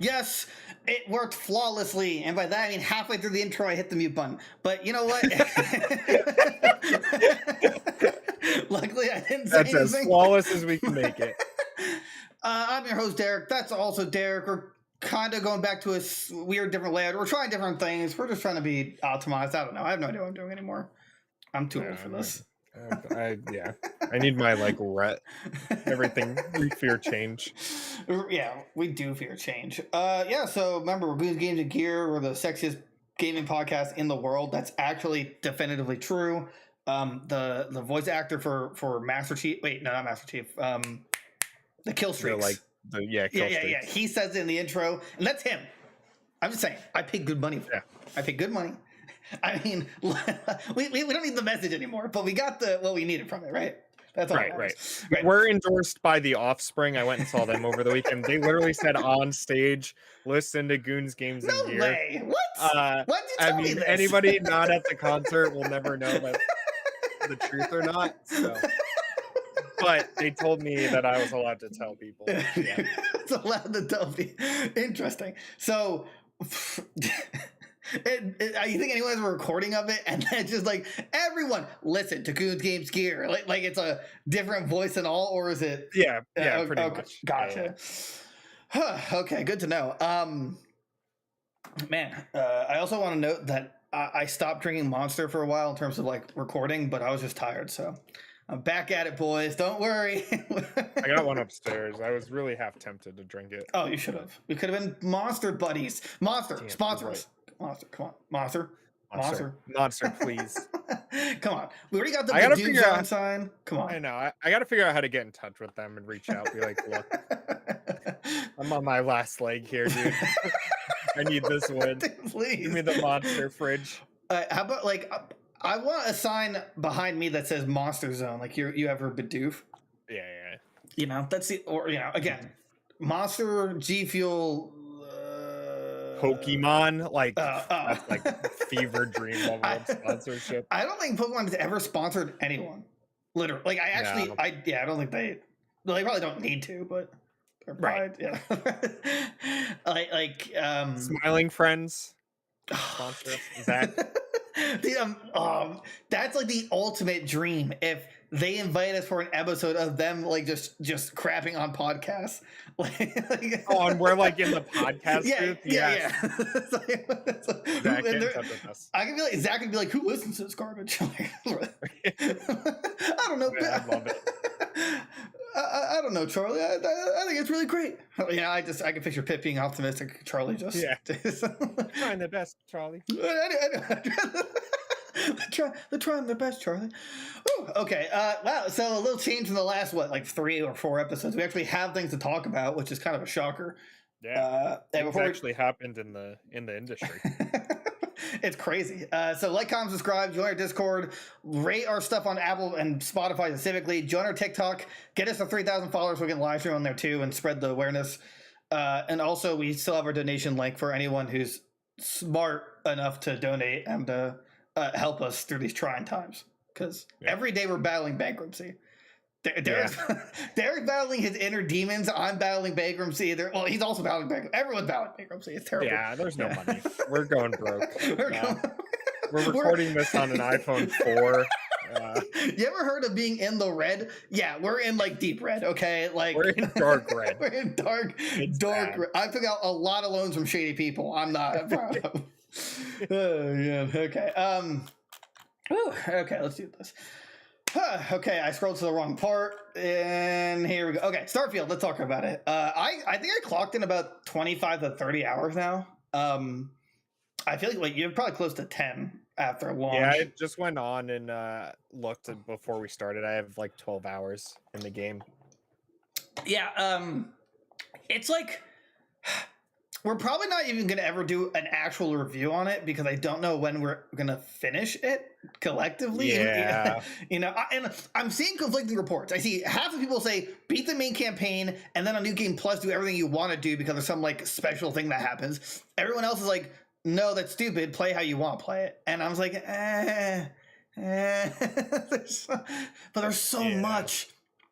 Yes, it worked flawlessly, and by that I mean halfway through the intro I hit the mute button. But you know what? Luckily, I didn't say That's as anything. flawless as we can make it. I'm your host, Derek. That's also Derek. We're kind of going back to a weird, different layout. We're trying different things. We're just trying to be optimized. I don't know. I have no idea what I'm doing anymore. I'm too old for this. I need my everything. We fear change. Yeah, we do fear change. So remember, we're Goons, Games, and Gear. We're the sexiest gaming podcast in the world. That's actually definitively true. The voice actor for Master Chief. Wait, no, not Master Chief. The kill streaks. Yeah. He says it in the intro, and that's him. I'm just saying, I paid good money for it. I paid good money. I mean, we don't need the message anymore, but we got what we needed from it, right? That's all right. We're endorsed by The Offspring. I went and saw them over the weekend. They literally said on stage, listen to Goons, Games, and Gear. No way. What? Why did you tell me this? Anybody not at the concert will never know if the truth or not. So. But they told me that I was allowed to tell people. Yeah. It's allowed to tell people. Interesting. So... you think anyone has a recording of it, and then just like everyone listen to Goons, Games, Gear, like it's a different voice and all, or is it? Pretty much. Gotcha. Yeah. Okay, good to know. I also want to note that I stopped drinking Monster for a while in terms of like recording, but I was just tired, so I'm back at it, boys. Don't worry. I got one upstairs. I was really half tempted to drink it. Oh, you should have. We could have been Monster buddies. Monster, sponsor us. Monster, come on. Monster, please. Come on. We already got the Doom Zone sign. Come on. I know. I got to figure out how to get in touch with them and reach out. Be like, look, I'm on my last leg here, dude. I need this win. Dude, please. Give me the Monster fridge. How about like, I want a sign behind me that says Monster Zone. Like you ever Bidoof? Yeah. You know, that's the, or, you know, again, Monster, G Fuel, Pokemon, like that's like fever dream level of sponsorship. I don't think Pokemon has ever sponsored anyone. Literally, like I don't think they probably don't need to, but they're right. Yeah. Smiling Friends sponsor Zach. That's like the ultimate dream if they invite us for an episode of them like just crapping on podcasts. And we're like in the podcast group. Yeah. Zach, get in touch with us. I can be like, Zach would be like, who listens to this garbage? I don't know. I love it. I don't know, Charlie. I think it's really great. Yeah, I can picture Pip being optimistic. Charlie just trying their best, Charlie. They're trying their best, Charlie. Ooh, okay. Wow. So a little change in the last 3 or 4 episodes. We actually have things to talk about, which is kind of a shocker. Yeah. It's actually happened in the industry. It's crazy. So like, comment, subscribe, join our Discord, rate our stuff on Apple and Spotify specifically, join our TikTok, get us to 3,000 followers. We can live stream on there too and spread the awareness. And also we still have our donation link for anyone who's smart enough to donate and help us through these trying times. Because every day we're battling bankruptcy. Derek's battling his inner demons. I'm battling bankruptcy. He's also battling bankruptcy. Everyone's battling bankruptcy. It's terrible. Yeah, there's no money. We're going broke. We're recording this on an iPhone 4. You ever heard of being in the red? Yeah, we're in like deep red. Okay, like we're in dark red. We're in dark red. I took out a lot of loans from shady people. I'm not proud of. Okay. Okay. Let's do this. Okay, I scrolled to the wrong part, and here we go. Okay, Starfield, let's talk about it. I think I clocked in about 25 to 30 hours now. I feel like you're probably close to 10 after launch. Yeah, I just went on and looked before we started. I have like 12 hours in the game. Yeah, it's like... We're probably not even going to ever do an actual review on it because I don't know when we're going to finish it collectively. Yeah. And I'm seeing conflicting reports. I see half the people say beat the main campaign and then on New Game Plus do everything you want to do because there's some like special thing that happens. Everyone else is like, no, that's stupid. Play how you want to play it. And I was like, but there's so much.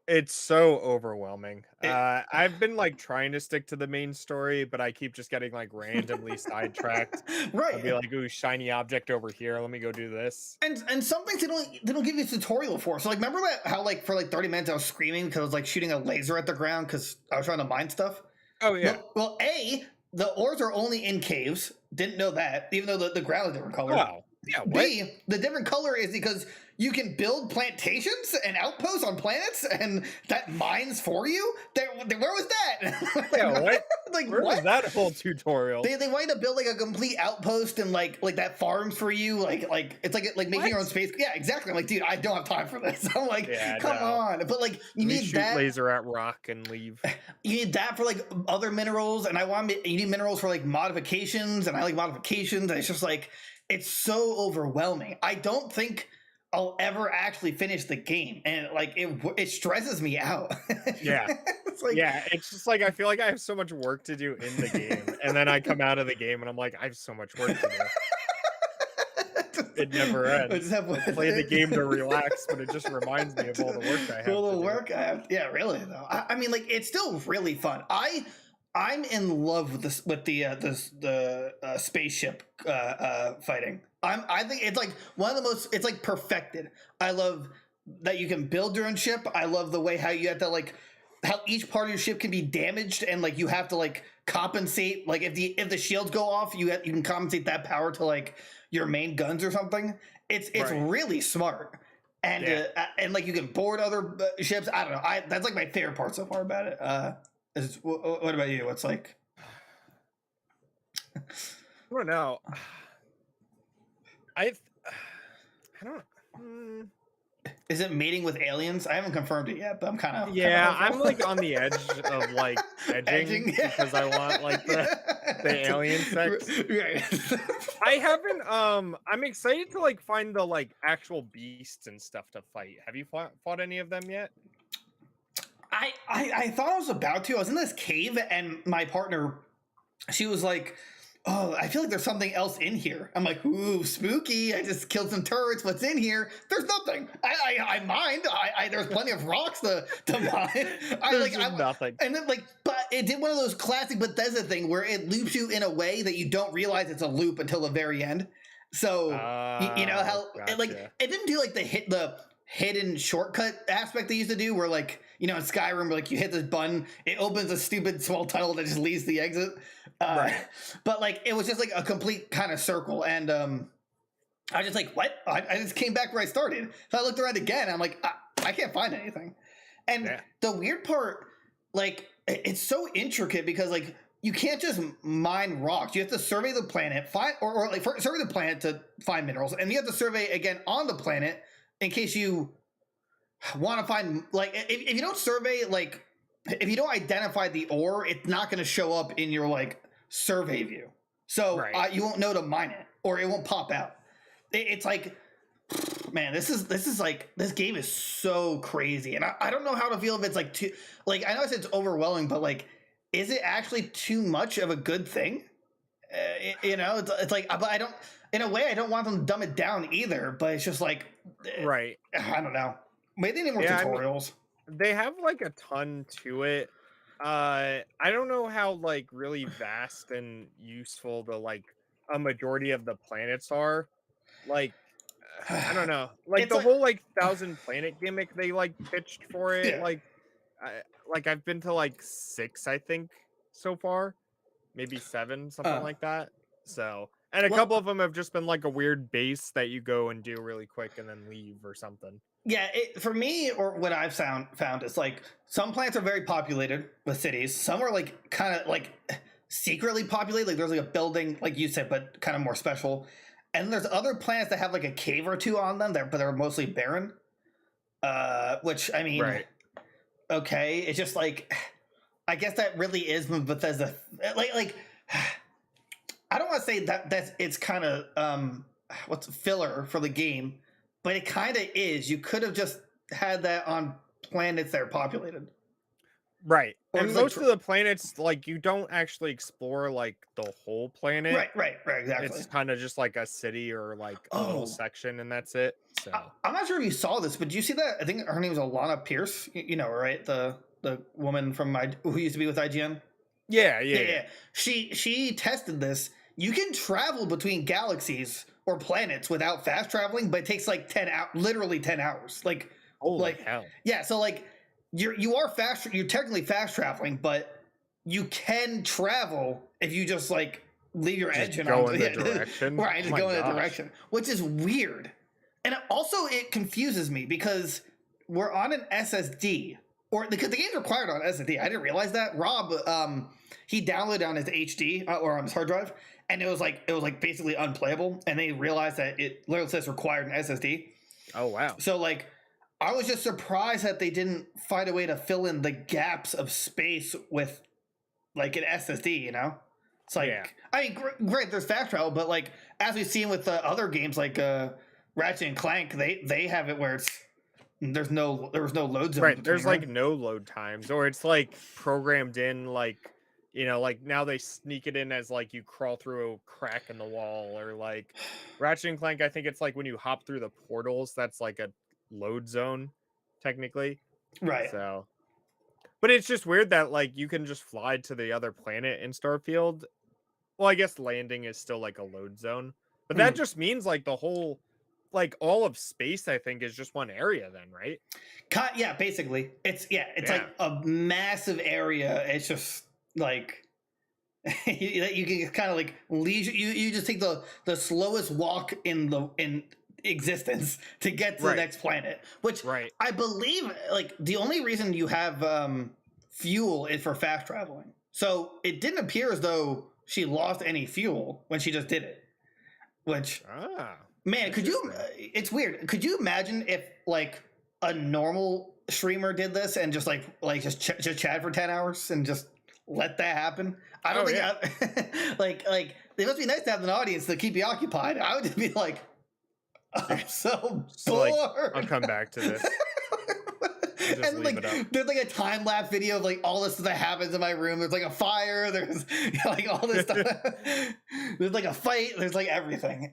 It's so overwhelming. It, I've been like trying to stick to the main story, but I keep just getting like randomly sidetracked. I'll be right. like, "Ooh, shiny object over here. Let me go do this." And some things they don't give you a tutorial for. So like remember that how like for like 30 minutes I was screaming because I was like shooting a laser at the ground because I was trying to mine stuff. Oh yeah. Well, A, the ores are only in caves. Didn't know that, even though the ground is different color. Wow. Yeah. What? B, the different color is because you can build plantations and outposts on planets, and that mines for you. Where was that? Yeah. What? Like Where was what? that whole tutorial? They want you to build like a complete outpost and like that farms for you. Like it's like making your own What? space. Yeah, exactly. I'm like, dude, I don't have time for this. I'm like, Yeah. come No. on. But like, you Let me need shoot that. laser at rock and leave. You need that for like other minerals, and you need minerals for like modifications, and I like modifications. And it's just like it's so overwhelming. I don't think I'll ever actually finish the game, and like it stresses me out. Yeah. It's like Yeah, it's just like I feel like I have so much work to do in the game, and then I come out of the game and I'm like, I have so much work to do. It never I ends. just have I play the game to relax, but it just reminds me of all the work I have all to the do. work I have. Yeah, really though. I mean, like it's still really fun. I'm in love with this with the spaceship fighting. I think it's like one of the most. It's like perfected. I love that you can build your own ship. I love the way how you have to like how each part of your ship can be damaged and like you have to like compensate. Like if the shields go off, you can compensate that power to like your main guns or something. It's Right. really smart. And like you can board other ships. I don't know. That's like my favorite part so far about it. What about you? What's like? I don't know. I don't. Is it mating with aliens? I haven't confirmed it yet, but I'm kind of Yeah, I'm like on the edge of like edging because I want like the alien sex. Right. I haven't. I'm excited to like find the like actual beasts and stuff to fight. Have you fought any of them yet? I thought I was about to. I was in this cave, and my partner, she was like, "Oh, I feel like there's something else in here." I'm like, "Ooh, spooky! I just killed some turrets. What's in here? There's nothing. I mined. There's plenty of rocks to mine. There's just nothing." And then like, but it did one of those classic Bethesda thing where it loops you in a way that you don't realize it's a loop until the very end. So you know how gotcha. it didn't do like the hidden shortcut aspect they used to do where like in Skyrim where like you hit this button, it opens a stupid small tunnel that just leads to the exit. Right. But like it was just like a complete kind of circle, and I was just like, what? I just came back where I started. So I looked around again. I'm like, I can't find anything. And the weird part, like, it's so intricate because like you can't just mine rocks. You have to survey the planet, survey the planet to find minerals, and you have to survey again on the planet in case you want to find like if you don't survey like if you don't identify the ore, it's not going to show up in your like survey view, so you won't know to mine it or it won't pop out. It's like, man, this is like this game is so crazy, and I don't know how to feel if it's like too like I know it's overwhelming, but like is it actually too much of a good thing? It's like, but I don't. In a way, I don't want them to dumb it down either. But it's just like, right. I don't know. Maybe they need more tutorials. I mean, they have like a ton to it. I don't know how like really vast and useful the like a majority of the planets are. Like, I don't know. Like it's the whole like 1,000 planet gimmick they like pitched for it. Yeah. Like I've been to like 6, I think, so far, maybe 7, something like that. So. And a couple of them have just been like a weird base that you go and do really quick and then leave or something. Yeah, for me, or what I've found is like some planets are very populated with cities. Some are like kind of like secretly populated. Like there's like a building, like you said, but kind of more special. And there's other planets that have like a cave or two on them, but they're mostly barren. Which I mean, okay, it's just like I guess that really is Bethesda. Like. I don't want to say that it's kind of what's filler for the game, but it kind of is. You could have just had that on planets that are populated, right? Or And just like most of the planets, like, you don't actually explore, like, the whole planet. right, exactly. It's kind of just like a city or like a little Oh, section, and that's it. So I'm not sure if you saw this, but did you see that? I think her name was Alana Pierce. You know, right? The woman from who used to be with IGN. yeah, Yeah, yeah, yeah. yeah. She tested this. You can travel between galaxies or planets without fast traveling, but it takes like 10 hours, literally 10 hours. Holy Like hell! yeah. So like you are fast. You're technically fast traveling, but you can travel if you just like leave your Just engine go on. in the Yeah, direction. right. Oh Just my go in a gosh! direction, which is weird. And also, it confuses me because we're on an SSD, or because the game's required on SSD. I didn't realize that. Rob, he downloaded on his HD or on his hard drive, and it was like basically unplayable. And they realized that it literally says required an SSD. Oh wow! So like, I was just surprised that they didn't find a way to fill in the gaps of space with like an SSD. You know, it's like Yeah, I mean, great, there's fast travel, but like as we've seen with other games like Ratchet and Clank, they have it where there was no load zone right. between, There's right? like no load times, or it's like programmed in, like, like now they sneak it in as like you crawl through a crack in the wall, or like Ratchet and Clank. I think it's like when you hop through the portals, that's like a load zone, technically. Right. So, but it's just weird that like you can just fly to the other planet in Starfield. Well, I guess landing is still like a load zone, but that Mhm. just means like the whole, like all of space, I think, is just one area then, right? Yeah, basically, it's like Yeah. a massive area. It's just like you can kind of like leisure. You just take the slowest walk in existence to get to the Right. next planet, which Right. I believe like the only reason you have fuel is for fast traveling. So it didn't appear as though she lost any fuel when she just did it. Which Ah. man, could you? Interesting. It's weird. Could you imagine if like a normal streamer did this and just just chat for 10 hours and just let that happen? I don't Oh think yeah. like it must be nice to have an audience to keep you occupied. I would just be like, I'm so So like, I'll bored. come back to this. I'll And just then, leave it up. like there's like a time lapse video of like all this stuff that happens in my room. There's like a fire. There's like all this stuff. There's like a fight. There's like everything.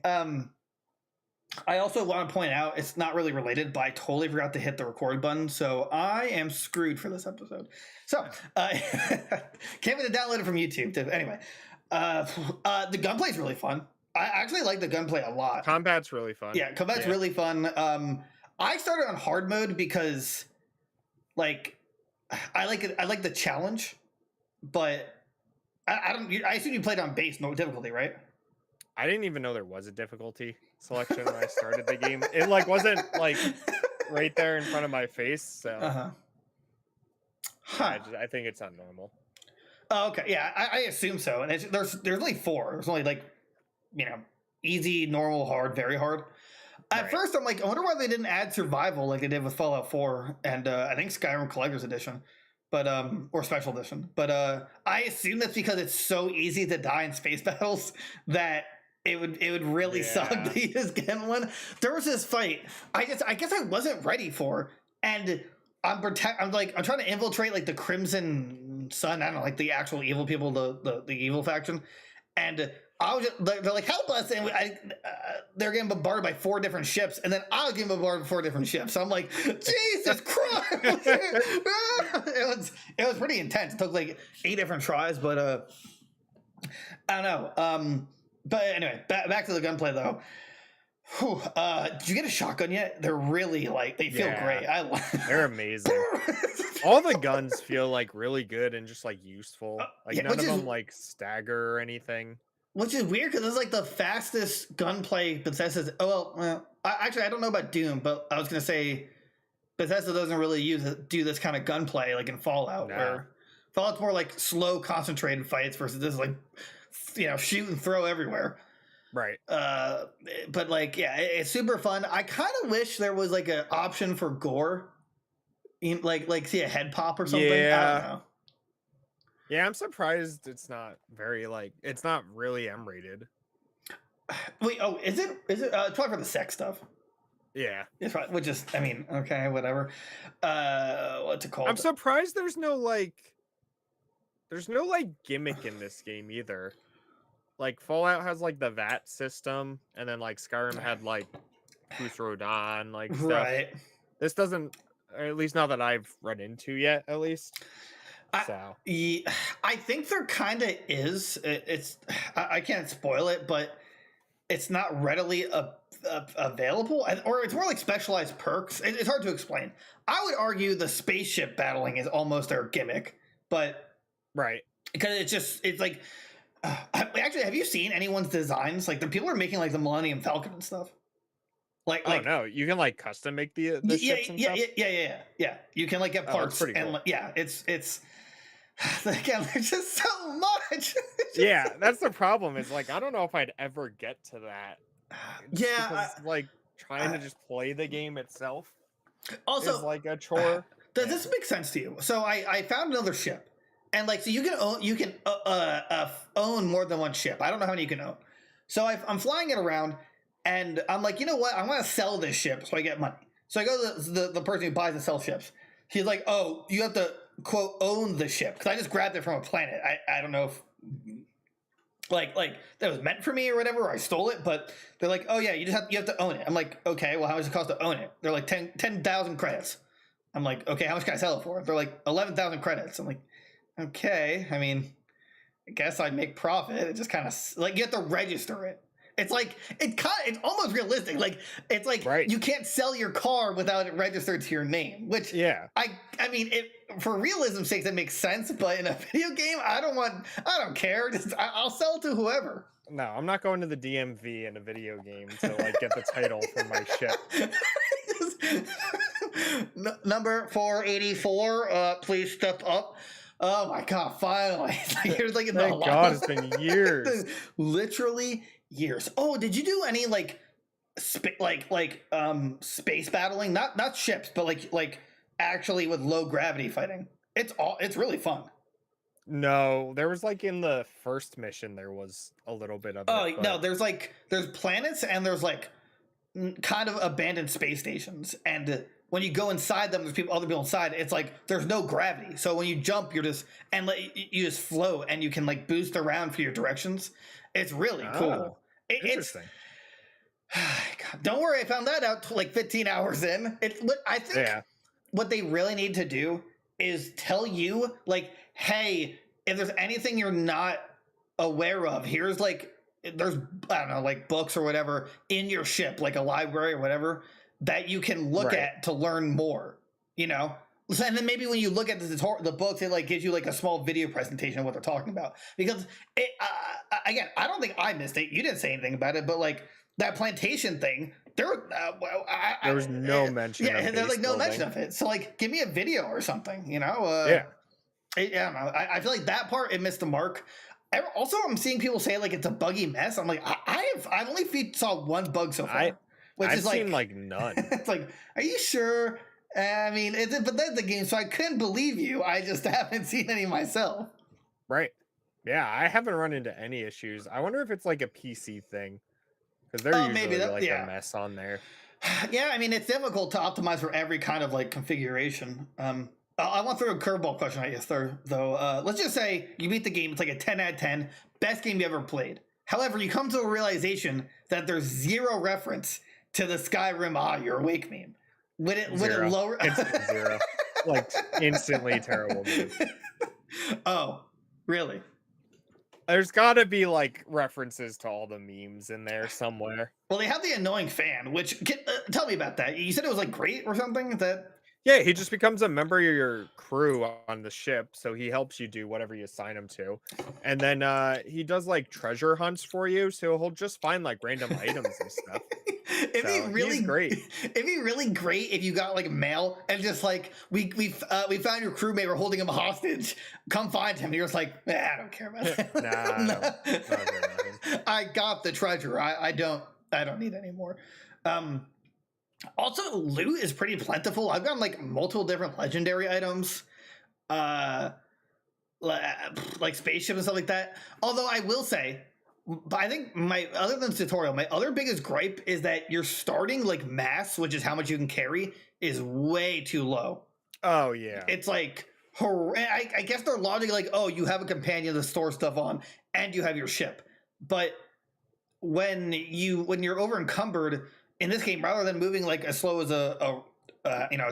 I also want to point out it's not really related, but I totally forgot to hit the record button, so I am screwed for this episode. So can't wait to download it from YouTube. Anyway, the gunplay is really fun. I actually like the gunplay a lot. Combat's really fun. Yeah, combat's really fun. I started on hard mode because like I like it. I like the challenge, but I don't. I assume you played on base, no difficulty, right? I didn't even know there was a difficulty selection when I started the game. It like wasn't like right there in front of my face, so Uh-huh. yeah, Huh. I think it's not normal. Oh, okay. Yeah, I assume so. And there's only four. There's only like, easy, normal, hard, very hard. At Right. first, I'm like, I wonder why they didn't add survival like they did with Fallout 4 and I think Skyrim Collector's Edition, but or Special Edition. But I assume that's because it's so easy to die in space battles that it would really suck Yeah. to just get one. There was this fight I guess I wasn't ready for, and I'm trying to infiltrate like the Crimson Sun. I don't know, like the actual evil people, the evil faction, and I was they're like help us, and they're getting bombarded by 4 different ships, and then I was getting bombarded by 4 different ships. So I'm like, Jesus Christ! it was pretty intense. It took like 8 different tries, but I don't know. But anyway, back to the gunplay though. Whew, did you get a shotgun yet? They're really like they feel great. They're amazing. All the guns feel like really good and just like useful. Like none of them like stagger or anything. Which is weird because it's like the fastest gunplay Bethesda's. Oh well, actually I don't know about Doom, but I was gonna say Bethesda doesn't really do this kind of gunplay like in Fallout, where Fallout's more like slow, concentrated fights versus this like shoot and throw everywhere. Right. But like it's super fun. I kind of wish there was like an option for gore, like see a head pop or something. Yeah. I don't know. Yeah, I'm surprised it's not it's not really M rated. Wait, oh, is it? It's probably for the sex stuff. Yeah. It's right, which is, I mean, okay, whatever. What's it called? I'm surprised there's no like there's no like gimmick in this game either. Like Fallout has like the VAT system, and then like Skyrim had like Boost Rodan like stuff. Right. This doesn't, or at least not that I've run into yet, at least. I, So I think there kind of is. It's I can't spoil it, but it's not readily available, or it's more like specialized perks. It's hard to explain. I would argue the spaceship battling is almost their gimmick, but right. because it's like. Actually, have you seen anyone's designs? Like, the people are making like the Millennium Falcon and stuff. Oh no, you can like custom make the ships and stuff. Yeah. You can like get parts pretty and cool. yeah, it's again, there's just so much. Yeah, that's the problem. Is like I don't know if I'd ever get to that. Yeah, because, like trying to just play the game itself also is like a chore. Does this make sense to you? So I found another ship, and like so you can own more than one ship. I don't know how many you can own. So I'm flying it around, and I'm like, you know what? I'm gonna sell this ship so I get money. So I go to the person who buys and sells ships. He's like, oh, you have to quote own the ship because I just grabbed it from a planet. I don't know if like that was meant for me or whatever, or I stole it, but they're like, oh yeah, you have to own it. I'm like, okay, well how much does it cost to own it? They're like 10,000 credits. I'm like, okay, how much can I sell it for? They're like 11,000 credits. I'm like, okay, I mean, I guess I'd make profit. It just kind of like you have to register it. It's like it's almost realistic. Like it's like you can't sell your car without it registered to your name. Which I mean, for realism's sake, that makes sense. But in a video game, I don't care. I'll sell it to whoever. No, I'm not going to the DMV in a video game to like get the title for my ship. Number 484, please step up. Oh my god! Finally, here's like in the Thank God, it's been years. Literally years. Oh, did you do any like space battling? Not ships, but like actually with low gravity fighting. It's really fun. No, there was like in the first mission there was a little bit of it. Oh no, there's planets and there's like kind of abandoned space stations, and when you go inside them, there's other people inside. It's like there's no gravity, so when you jump, you just float, and you can like boost around for your directions. It's really cool. Interesting. God, don't worry, I found that out like 15 hours in. I think what they really need to do is tell you like, hey, if there's anything you're not aware of, there's I don't know, like books or whatever in your ship, like a library or whatever, that you can look at to learn more, you know? And then maybe when you look at the books, it like gives you like a small video presentation of what they're talking about. Because again, I don't think I missed it. You didn't say anything about it, but like that plantation thing, there was no mention. Yeah, there's like no mention of it. So like, give me a video or something, you know? I don't know. I feel like that part it missed the mark. Also, I'm seeing people say like it's a buggy mess. I'm like, I've only saw one bug so far, I've seen like none. It's like, are you sure? I mean, but that's the game, so I couldn't believe you. I just haven't seen any myself. Right. Yeah, I haven't run into any issues. I wonder if it's like a PC thing, because they're usually a mess on there. Yeah, I mean, it's difficult to optimize for every kind of like configuration. I want to throw a curveball question at you, though. Let's just say you beat the game. It's like a 10 out of 10. Best game you ever played. However, you come to a realization that there's zero reference to the Skyrim you're awake meme. Would it lower? It's zero. Like, instantly terrible meme. Oh, really? There's got to be like references to all the memes in there somewhere. Well, they have the annoying fan, which tell me about that. You said it was like great or something. Yeah, he just becomes a member of your crew on the ship, so he helps you do whatever you assign him to. And then he does like treasure hunts for you, so he'll just find like random items and stuff. It'd be really great. It'd be really great if you got like mail and just like we found your crewmate, we're holding him hostage. Come find him. And you're just like, I don't care about that. Nah, I got the treasure. I don't need any more. Also, loot is pretty plentiful. I've gotten like multiple different legendary items, like spaceships and stuff like that. Although I will say, I think other than tutorial, my other biggest gripe is that your starting like mass, which is how much you can carry, is way too low. Oh yeah, it's like I guess they're logic like, oh, you have a companion to store stuff on, and you have your ship. But when you're over encumbered in this game, rather than moving like as slow as a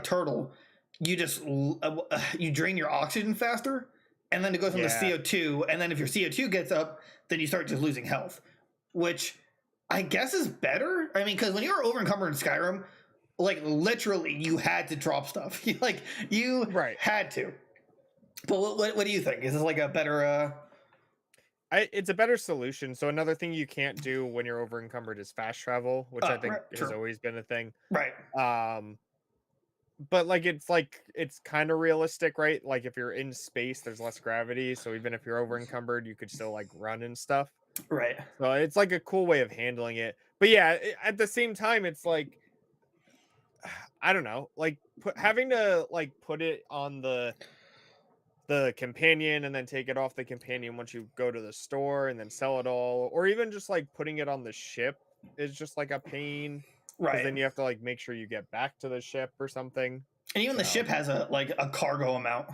turtle, you just you drain your oxygen faster, and then it goes from the Yeah. CO2, and then if your CO2 gets up, then you start just losing health, which I guess is better. I mean, because when you were over encumbered in Skyrim, like literally you had to drop stuff. You Right. had to. But what do you think? Is this like a better? It's a better solution. So another thing you can't do when you're over encumbered is fast travel, which I think has True. always been a thing. Right. Um, but it's kind of realistic, right? Like if you're in space, there's less gravity, so even if you're over encumbered, you could still like run and stuff. Right. So it's like a cool way of handling it. But yeah, at the same time, it's like I don't know, like having to like put it on the companion and then take it off the companion once you go to the store and then sell it all, or even just like putting it on the ship is just like a pain because Right. then you have to like make sure you get back to the ship or something. And even the So ship has a cargo amount.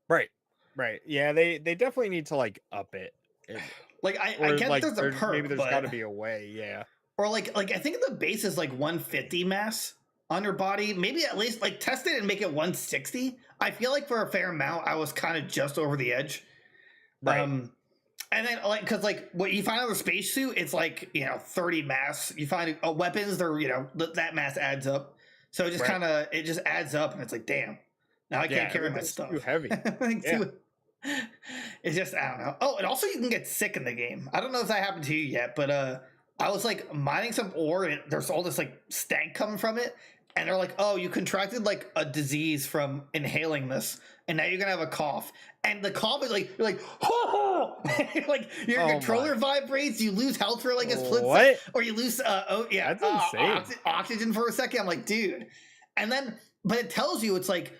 right, right, yeah, they definitely need to like up it, Like I or get like there's a maybe perk, there's got but to be a way, yeah, or like I think the base is like 150 mass on your body. Maybe at least like test it and make it 160. I feel like for a fair amount, I was kind of just over the edge. right, And then like because like what you find on the spacesuit, it's like 30 mass. You find weapons, they're that mass adds up. So right, it just adds up, and it's like damn. Now I yeah, can't carry my everything's stuff. too heavy, Like, yeah, it's just I don't know. Oh, and also you can get sick in the game. I don't know if that happened to you yet, but I was like mining some ore, and there's all this like stank coming from it, and they're like, oh, you contracted like a disease from inhaling this, and now you're gonna have a cough. And the cough is like you're like, oh, like your oh controller my, vibrates, you lose health for like a split second, what, or you lose that's insane, oxygen for a second. I'm like, dude, and then but it tells you it's like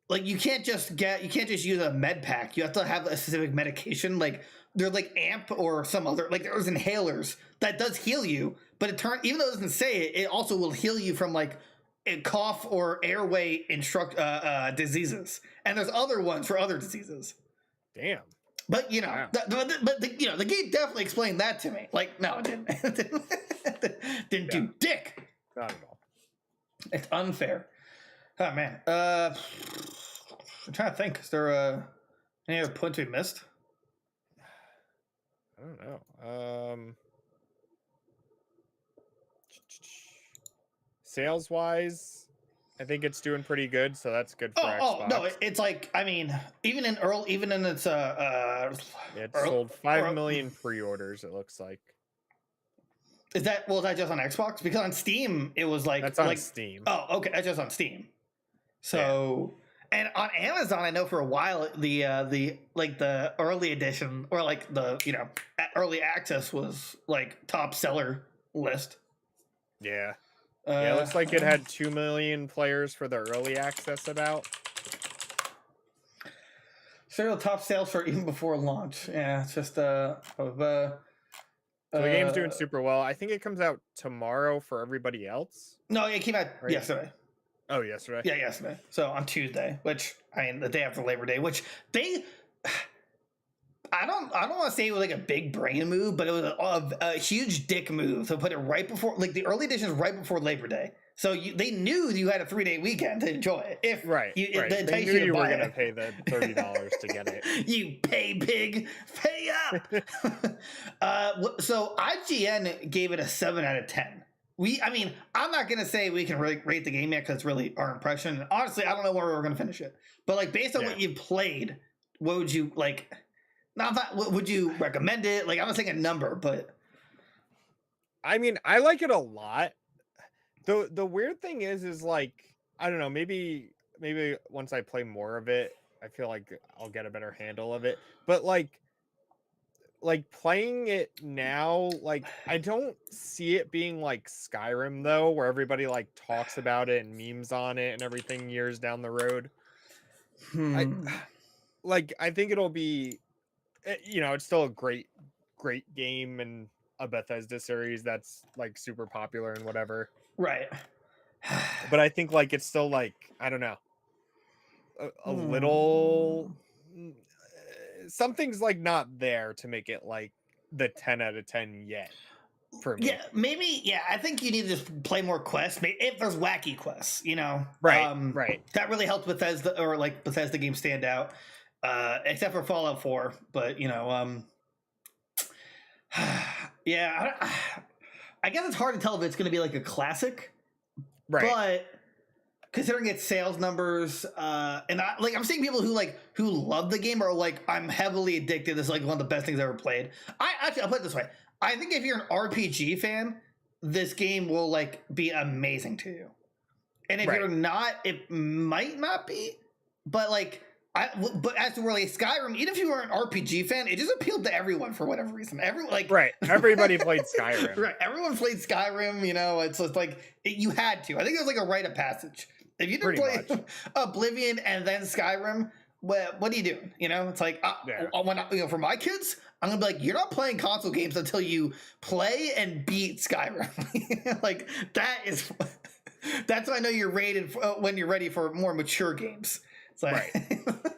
you can't just use a med pack. You have to have a specific medication. Like there's like amp or some other like there's inhalers that does heal you, but even though it doesn't say it, it also will heal you from like a cough or airway diseases. And there's other ones for other diseases. damn, But wow, the game definitely explained that to me. Like no, it didn't. Didn't yeah, do dick. not at all. It's unfair. Oh man. I'm trying to think. Is there any other points we missed? I don't know. Sales wise, I think it's doing pretty good, so that's good for Xbox. No, it's like I mean, even in its It early, sold 5 million pre-orders. It looks like is that just on Xbox? Because on Steam it was that's on Steam. oh okay, that's just on Steam. Yeah. So and on Amazon, I know for a while the like the early edition or like the early access was like top seller list. Yeah. Yeah, it looks like it had 2 million players for the early access about. Serial top sales for even before launch. Yeah, it's just So the game's doing super well. I think it comes out tomorrow for everybody else. no, it came out right? yesterday. Oh, yesterday. Yeah, yesterday. So on Tuesday, which I mean the day after Labor Day, which they I don't want to say it was like a big brain move, but it was a huge dick move to put it right before like the early edition is right before Labor Day. So they knew you had a 3-day weekend to enjoy it. If right, right. They knew you were going to pay the $30 to get it. You pay pig, pay up. So IGN gave it a 7 out of 10. I mean, I'm not gonna say we can rate the game yet because it's really our impression. Honestly, I don't know where we're gonna finish it. But like based on what you've played, what would you like? Would you recommend it? Like I'm not saying a number, but I mean, I like it a lot. The weird thing is like I don't know, maybe once I play more of it, I feel like I'll get a better handle of it. But like playing it now, like I don't see it being like Skyrim though, where everybody like talks about it and memes on it and everything years down the road. I think it'll be it's still a great game and a Bethesda series that's like super popular and whatever. Right. But I think like it's still like I don't know. a Hmm. little something's like not there to make it like the 10 out of 10 yet for Yeah, me. maybe. Yeah, I think you need to play more quests. If there's wacky quests, Right, right. that really helped Bethesda or like Bethesda games stand out. Except for Fallout 4, but yeah, I guess it's hard to tell if it's going to be like a classic, Right. but considering its sales numbers, and I'm seeing people who love the game are like, I'm heavily addicted. This is like one of the best things I've ever played. I'll put it this way: I think if you're an RPG fan, this game will like be amazing to you. And if Right. you're not, it might not be. But like, but as to where like Skyrim, even if you were an RPG fan, it just appealed to everyone for whatever reason. Everyone like Right. Everybody played Skyrim. right, everyone played Skyrim. It's just like you had to. I think it was like a rite of passage. If you didn't Pretty play Oblivion and then Skyrim, what are you doing? It's like Yeah. for my kids, I'm gonna be like, you're not playing console games until you play and beat Skyrim. Like that is. That's why I know you're rated when you're ready for more mature games. So, Right.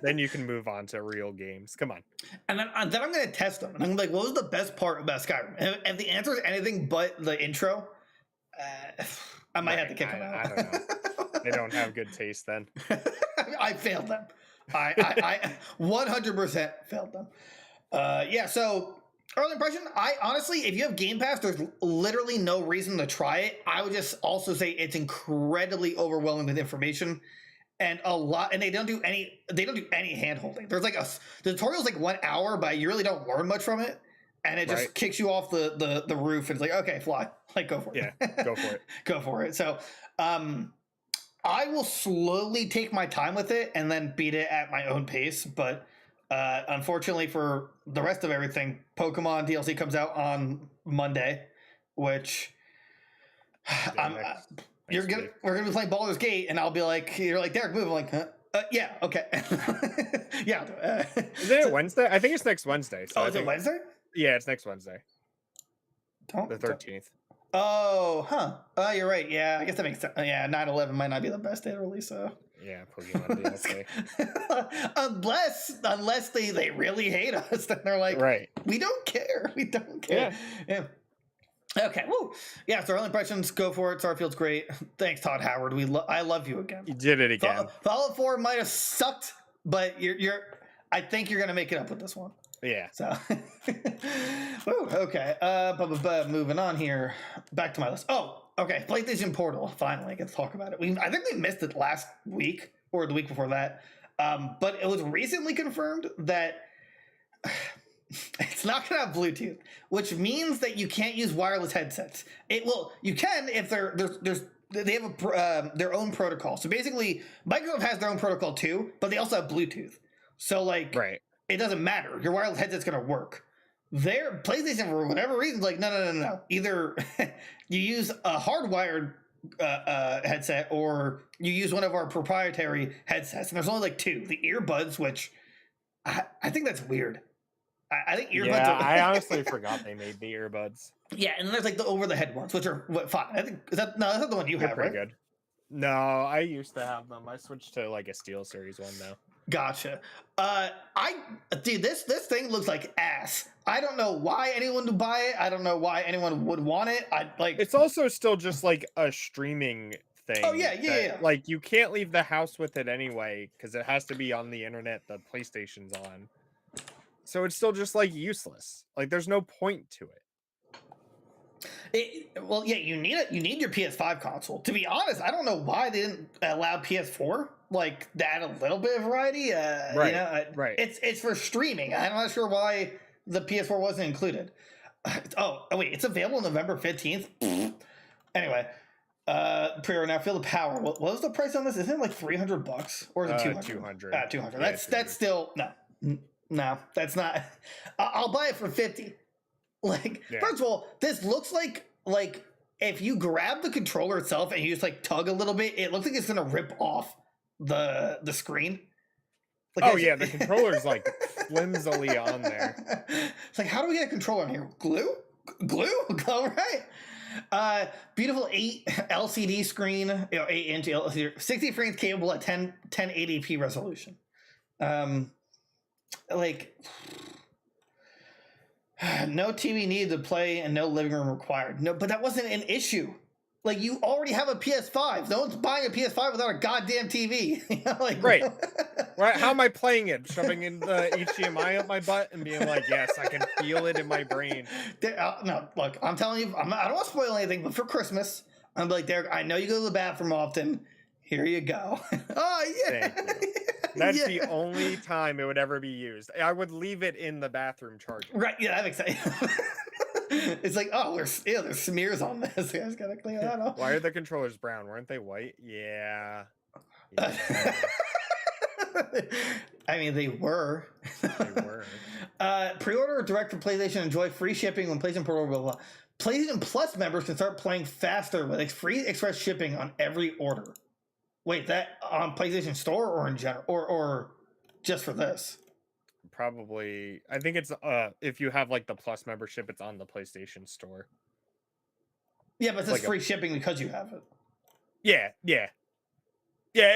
Then you can move on to real games. Come on. and then I'm going to test them. And I'm like, what was the best part about Skyrim? And if the answer is anything but the intro, I might have to kick them out. I don't know. They don't have good taste then. I failed them. I 100% failed them. Yeah, so early impression, I honestly, if you have Game Pass, there's literally no reason to try it. I would just also say it's incredibly overwhelming with information and a lot, and they don't do any hand holding. There's like the tutorial's like 1 hour, but you really don't learn much from it. And it just kicks you off the roof and it's like, okay, fly. Like go for it. Yeah, go for it. Go for it. So I will slowly take my time with it and then beat it at my own pace. But unfortunately for the rest of everything, Pokemon DLC comes out on Monday, which we're gonna be playing Baldur's Gate, and I'll be like, you're like, Derek, move. I'm like, huh? Yeah, okay. Yeah. Is it Wednesday? I think it's next Wednesday. So is it Wednesday? Yeah, it's next Wednesday. The 13th. Oh, huh. Oh, you're right. Yeah, I guess that makes sense. Yeah, 9/11 might not be the best day to release, so. Yeah, Pokemon DLC. unless they really hate us, then they're like, right. We don't care. We don't care. Yeah. Okay. Woo. Yeah. So early impressions, go for it. Starfield's great. Thanks, Todd Howard. I love you again. You did it again. Fallout 4 might have sucked, but I think you're gonna make it up with this one. Yeah. So, woo, okay. Moving on here. Back to my list. Oh, okay. PlayStation Portal. Finally, I get to talk about it. I think we missed it last week or the week before that. But it was recently confirmed that it's not going to have Bluetooth, which means that you can't use wireless headsets. You can if they have their own protocol. So basically, Microsoft has their own protocol too, but they also have Bluetooth. So like, it doesn't matter. Your wireless headset's going to work. Their PlayStation, for whatever reason, is like, no. Either you use a hardwired headset or you use one of our proprietary headsets. And there's only like two. The earbuds, which I think that's weird. I think earbuds. Yeah, I honestly forgot they made the earbuds. Yeah, and then there's like the over-the-head ones, which are fine. I think that's not the one you have, pretty right? Good. No, I used to have them. I switched to like a Steel Series one now. Gotcha. Dude, this thing looks like ass. I don't know why anyone would buy it. I don't know why anyone would want it. It's also still just like a streaming thing. Oh yeah. Like you can't leave the house with it anyway because it has to be on the internet. The PlayStation's on, so it's still just like useless. Like there's no point to it. You need your PS5 console. To be honest, I don't know why they didn't allow PS4. Like to add a little bit of variety. Right. It's for streaming. I'm not sure why the PS4 wasn't included. Oh wait, it's available November 15th. Anyway, pre-order now. Feel the power. What was the price on this? Isn't it like $300 or is it 200? 200. 200. That's still no. That's not. I'll buy it for 50. First of all, this looks like if you grab the controller itself and you just like tug a little bit, it looks like it's gonna rip off the screen. The controller's like flimsily on there. It's like, how do we get a controller in here? Glue? All right. Beautiful 8 LCD screen, 8-inch LCD, 60 frames capable at 1080p resolution. Like, no TV needed to play and no living room required. No, but that wasn't an issue. Like, you already have a PS5. No one's buying a PS5 without a goddamn TV. Like, right. Right? How am I playing it? Shoving in the HDMI up my butt and being like, yes, I can feel it in my brain. No, look, I'm telling you, I don't want to spoil anything, but for Christmas, I'm like, Derek, I know you go to the bathroom often. Here you go. Oh, yeah. Thank you. That's the only time it would ever be used. I would leave it in the bathroom charging. Right, yeah, that makes sense. It's like, oh, there's smears on this. I just gotta clean that off. Why are the controllers brown? Weren't they white? Yeah. I mean, they were. They were. Pre-order direct for PlayStation. Enjoy free shipping when PlayStation Portal. Blah, blah, blah. PlayStation Plus members can start playing faster with free express shipping on every order. Wait, that on PlayStation Store or in general, or just for this? Probably. I think it's if you have like the Plus membership, it's on the PlayStation Store. Yeah, but it's like free shipping because you have it. Yeah,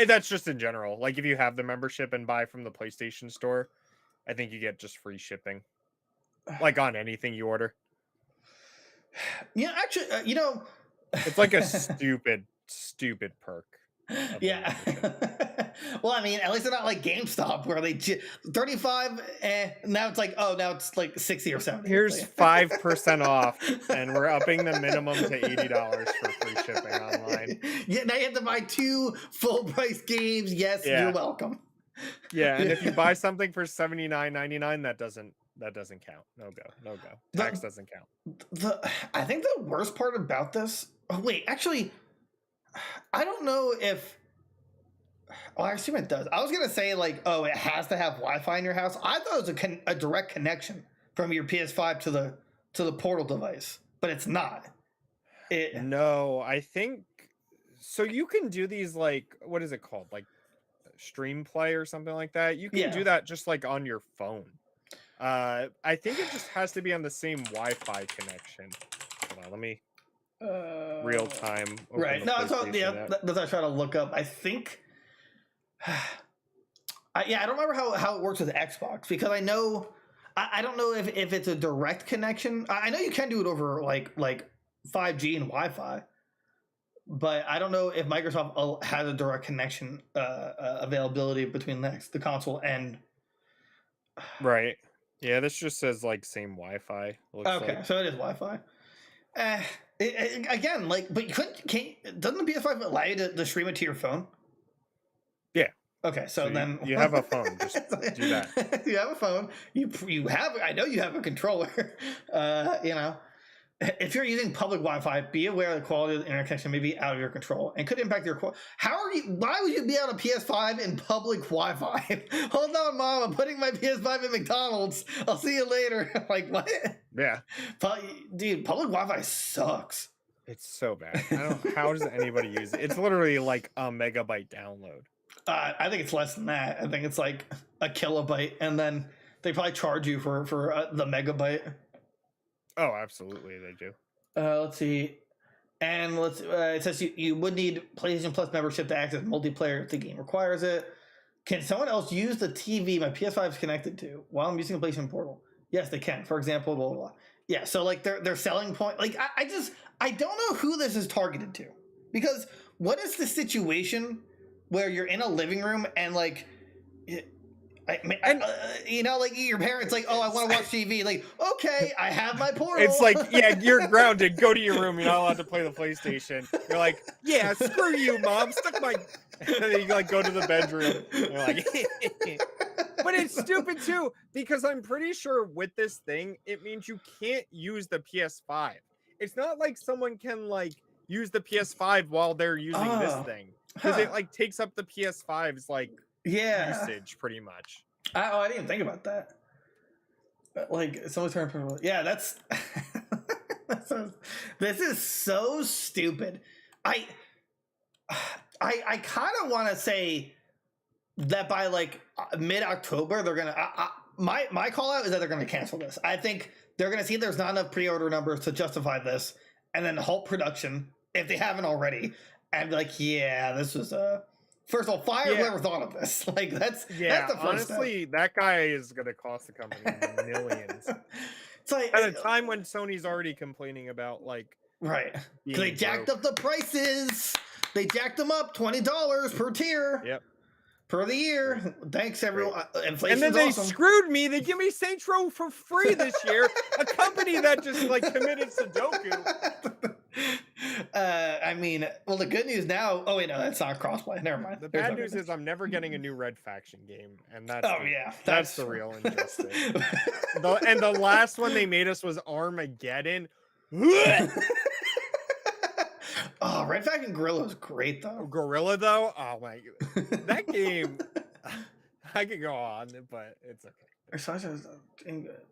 that's just in general. Like if you have the membership and buy from the PlayStation Store, I think you get just free shipping. Like on anything you order. Yeah, actually, it's like a stupid perk. Yeah. Well, I mean, at least they're not like GameStop where they 35 now it's like, oh, now it's like 60 or 70. Here's 5% off and we're upping the minimum to $80 for free shipping online. Yeah, now you have to buy 2 full price games. Yes, you're welcome. Yeah, and if you buy something for $79.99, that doesn't count. No go. Tax doesn't count. I think the worst part about this, wait, actually, I don't know if. Oh, I assume it does. I was gonna say like, oh, it has to have Wi-Fi in your house. I thought it was a direct connection from your PS5 to the Portal device, but it's not. No, I think so. You can do these like, what is it called, like Stream Play or something like that. You can do that just like on your phone. I think it just has to be on the same Wi-Fi connection. Hold on, let me. Real time. Right. No, that's what I try to look up. I think. I don't remember how it works with Xbox because I know I don't know if it's a direct connection. I know you can do it over like 5G and Wi-Fi, but I don't know if Microsoft has a direct connection availability between the console and. Right. Yeah, this just says like same Wi-Fi. Okay, so it is Wi-Fi. Again, like, but doesn't the PS5 allow you to stream it to your phone? Yeah. Okay, so then you have a phone. Just do that. You have a phone. You have. I know you have a controller. If you're using public Wi-Fi, be aware the quality of the internet connection may be out of your control and could impact your quality. Why would you be on a PS5 in public Wi-Fi? Hold on, Mom. I'm putting my PS5 in McDonald's. I'll see you later. Like, what? Yeah. Dude, public Wi-Fi sucks. It's so bad. How does anybody use it? It's literally like a megabyte download. I think it's less than that. I think it's like a kilobyte, and then they probably charge you for the megabyte. Oh, absolutely, they do. Let's see. And it says you would need PlayStation Plus membership to access multiplayer if the game requires it. Can someone else use the TV my PS5 is connected to while I'm using a PlayStation Portal? Yes, they can. For example, blah, blah, blah. Yeah, so like their selling point, like I don't know who this is targeted to. Because what is the situation where you're in a living room and like like your parents like, oh, I want to watch TV. Like, okay, I have my Portal. It's like, yeah, you're grounded. Go to your room. You're not allowed to play the PlayStation. You're like, yeah, screw you, Mom. Stuck my. And then you like go to the bedroom. You're like, but it's stupid too because I'm pretty sure with this thing it means you can't use the PS5. It's not like someone can like use the PS5 while they're using this thing because it like takes up the PS5's like. Usage pretty much. I didn't even think about that. But like someone's trying to that's this is so stupid. I kind of want to say that by like mid-October they're gonna my call out is that they're gonna cancel this. I think they're gonna see there's not enough pre-order numbers to justify this, and then halt production if they haven't already, and be like, yeah, this was first of all, fire whoever thought of this. Like that's the first honestly, that guy is gonna cost the company millions. It's like At a time when Sony's already complaining about like right. They being jacked broke. up the prices. They jacked them up $20 per tier. Yep. Per the year. Thanks everyone. Inflation's And then they awesome. screwed me. They give me Saints Row for free this year. A company that just like committed Sudoku. I mean, well, the good news now. Oh wait, no, that's not crossplay. Never mind. The bad news is I'm never getting a new Red Faction game, and that's that's the real injustice. And the last one they made us was Armageddon. Oh, Red Faction Gorilla was great though. Gorilla though, oh my, that game. I could go on, but it's okay.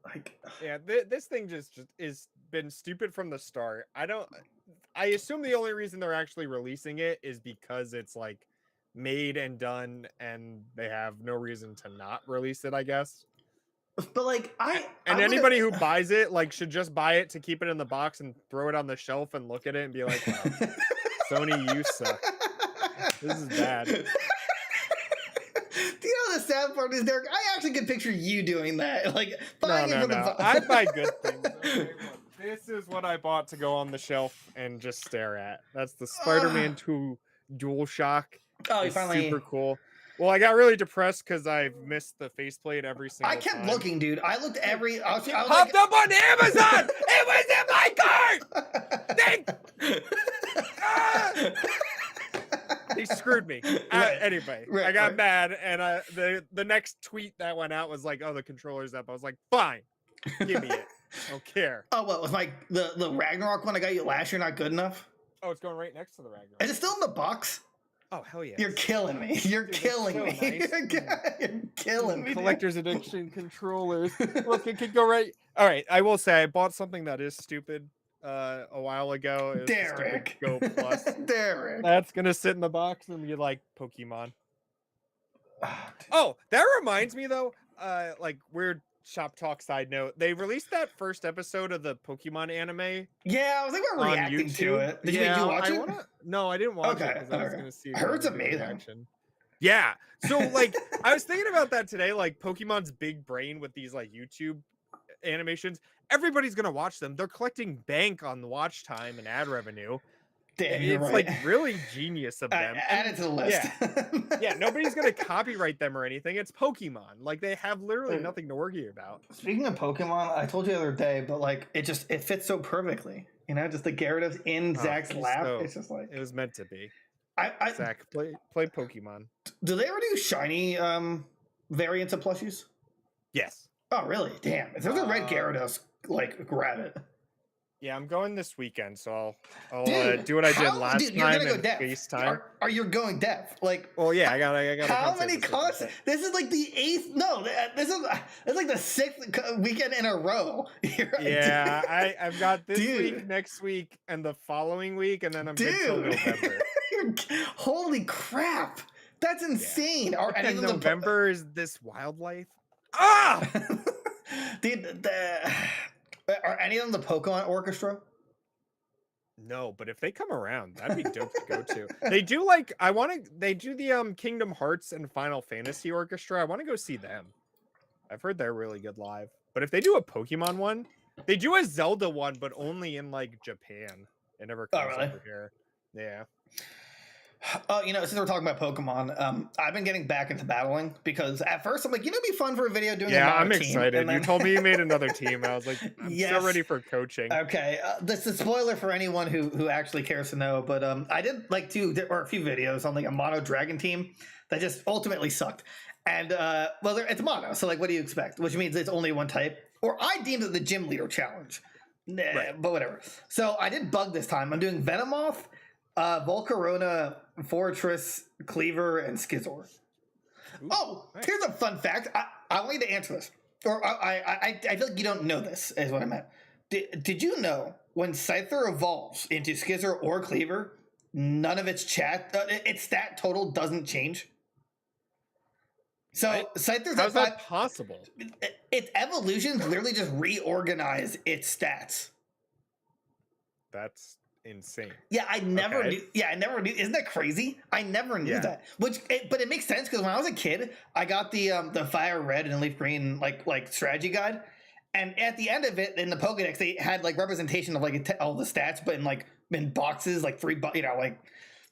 Like, yeah, this thing just is been stupid from the start. I assume the only reason they're actually releasing it is because it's like made and done, and they have no reason to not release it, I guess. But like anybody who buys it like should just buy it to keep it in the box and throw it on the shelf and look at it and be like, wow, Sony, you suck. This is bad. Do you know the sad part is, Derek? I actually can picture you doing that. Like buying it for the I buy good things. Okay, look, this is what I bought to go on the shelf and just stare at. That's the Spider-Man 2 DualShock. Oh, you finally super cool. Well, I got really depressed because I've missed the faceplate every single time. I kept looking, dude. I looked every. I was popped up on Amazon. It was in my cart. They screwed me. Anyway, I got mad, and the next tweet that went out was like, "Oh, the controller's up." I was like, "Fine, give me it. I don't care." Oh, what was the Ragnarok one I got you last year not good enough? Oh, it's going right next to the Ragnarok. Is it still in the box? Oh, hell yeah. You're killing me. You're killing me. Nice. You're killing me. Collector's Edition controllers. Look, it could go right. All right, I will say I bought something that is stupid a while ago. It was Derek. Go Plus. Derek. That's going to sit in the box and be like Pokemon. Oh, that reminds me though, like weird shop talk side note. They released that first episode of the Pokemon anime. Yeah, I was thinking about reacting to it. Did you watch it? No, I didn't watch it because I was gonna see. I heard it's amazing. Reaction. Yeah. So like I was thinking about that today, like Pokemon's big brain with these like YouTube animations. Everybody's gonna watch them. They're collecting bank on the watch time and ad revenue. Damn, it's like really genius of them. Add it to the list. Yeah, nobody's gonna copyright them or anything. It's Pokemon. Like they have literally nothing to worry about. Speaking of Pokemon, I told you the other day, but like it fits so perfectly. You know, just the Gyarados in Zach's lap. So, it's just like it was meant to be. Zach, play Pokemon. Do they ever do shiny variants of plushies? Yes. Oh really? Damn. If there's a red Gyarados, like grab it. Yeah, I'm going this weekend, so I'll do what I did last time. You're gonna go deaf. FaceTime. Are you going deaf? Like, well, yeah, I got. How many concerts? This is like the 8th. No, this is like the 6th weekend in a row. Yeah, I've got this week, next week, and the following week, and then I'm good till November. Holy crap! That's insane. Yeah. And November is this wildlife. Dude, are any of them the Pokemon Orchestra? No, but if they come around, that'd be dope to go to. They do they do the Kingdom Hearts and Final Fantasy Orchestra. I want to go see them. I've heard they're really good live. But if they do a Pokemon one, they do a Zelda one, but only in like Japan. It never comes over here. Yeah. Oh, you know, since we're talking about Pokemon, I've been getting back into battling because at first I'm like, you know, it'd be fun for a video doing. Yeah, I'm excited. Then... You told me you made another team. I was like, I'm so ready for coaching. Okay, this is a spoiler for anyone who actually cares to know. But I did like a few videos on like a mono dragon team that just ultimately sucked. And well, it's mono, so like, what do you expect? Which means it's only one type. Or I deemed it the gym leader challenge. But whatever. So I did bug this time. I'm doing Venomoth, Volcarona, Fortress, Cleaver, and Skizor. Ooh, here's a fun fact. I want you to answer this. Or I feel like you don't know this, is what I meant. Did you know when Scyther evolves into Skizor or Cleaver, none of its stat total doesn't change? So Scyther's how's that possible? Its evolutions literally just reorganize its stats. That's insane. Yeah, I never Okay. knew. Yeah, I never knew. Isn't that crazy? I never knew Yeah. that. But it makes sense because when I was a kid, I got the fire red and leaf green like strategy guide, and at the end of it in the Pokédex they had like representation of like all the stats, but in boxes like like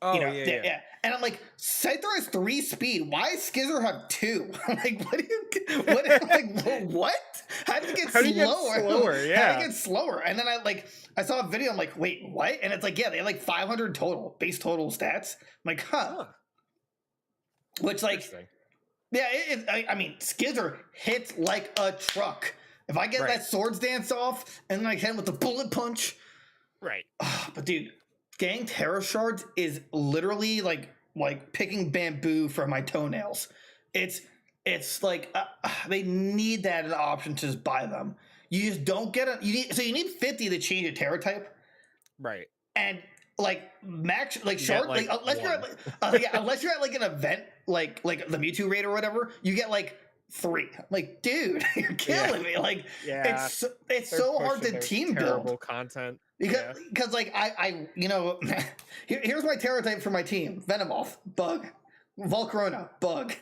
Oh yeah. yeah. And I'm like, Scyther has 3 speed. Why does Skizzer have 2? I'm like, what? How did it get How do you get slower? slower? How Yeah. did it get slower? And then I saw a video. I'm like, wait, what? And it's like, yeah, they have like 500 total base total stats. I'm like, huh? Which like, Interesting. yeah, I mean, Skizzer hits like a truck. If I get Right. that swords dance off and then I hit him with the bullet punch, Right. but dude, getting Terra Shards is literally like picking bamboo from my toenails. It's like they need that as an option to just buy them. You just don't get it. You need 50 to change a Terra type, Right. and like max like You shard get, like, unless you're at unless you're at like an event like the Mewtwo raid or whatever, you get like 3. Like, dude, you're killing me. Like, Yeah. it's They're so hard pushing to their team terrible build. content. Because like I here's my Terra type for my team: Venomoth, bug; Volcarona, bug;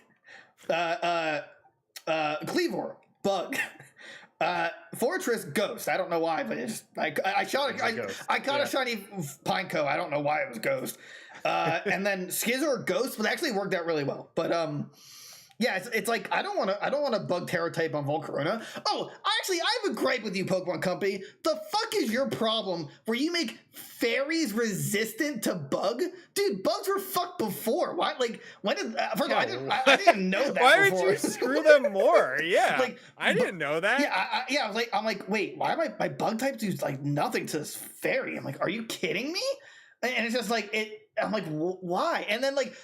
Cleavor, bug; Fortress, ghost. I don't know why, but it's I shot It's a ghost. I caught a shiny Pineco. I don't know why it was ghost. And then Skizzer, ghost, but actually worked out really well. But yeah, it's like I don't want to bug Terra type on Volcarona. Oh, actually, I have a gripe with you, Pokemon Company. The fuck is your problem where you make fairies resistant to bug? Dude, bugs were fucked before. Why? Like, when did? First of all, I didn't know that. Why before. would you screw them more? Yeah, Like, I didn't know that. Yeah, I'm like, wait, why my bug type do like nothing to this fairy? I'm like, are you kidding me? And it's just like it. I'm like, why? And then like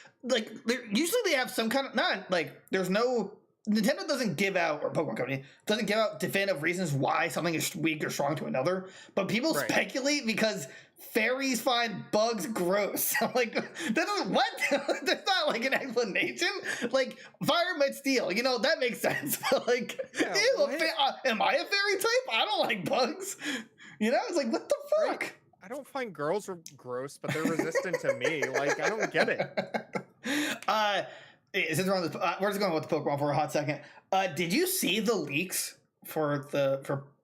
usually they have some kind of not like there's no Nintendo doesn't give out, or Pokemon Company doesn't give out definitive reasons why something is weak or strong to another, but people speculate because fairies find bugs gross. I'm like, that doesn't what? That's not like an explanation. Like fire met steel, that makes sense. But like, Yeah, ew, am I a fairy type? I don't like bugs. It's like, what the fuck? Right. I don't find girls are gross, but they're resistant to me. Like, I don't get it. Since we're on this, we're just going with the Pokemon for a hot second. Did you see the leaks for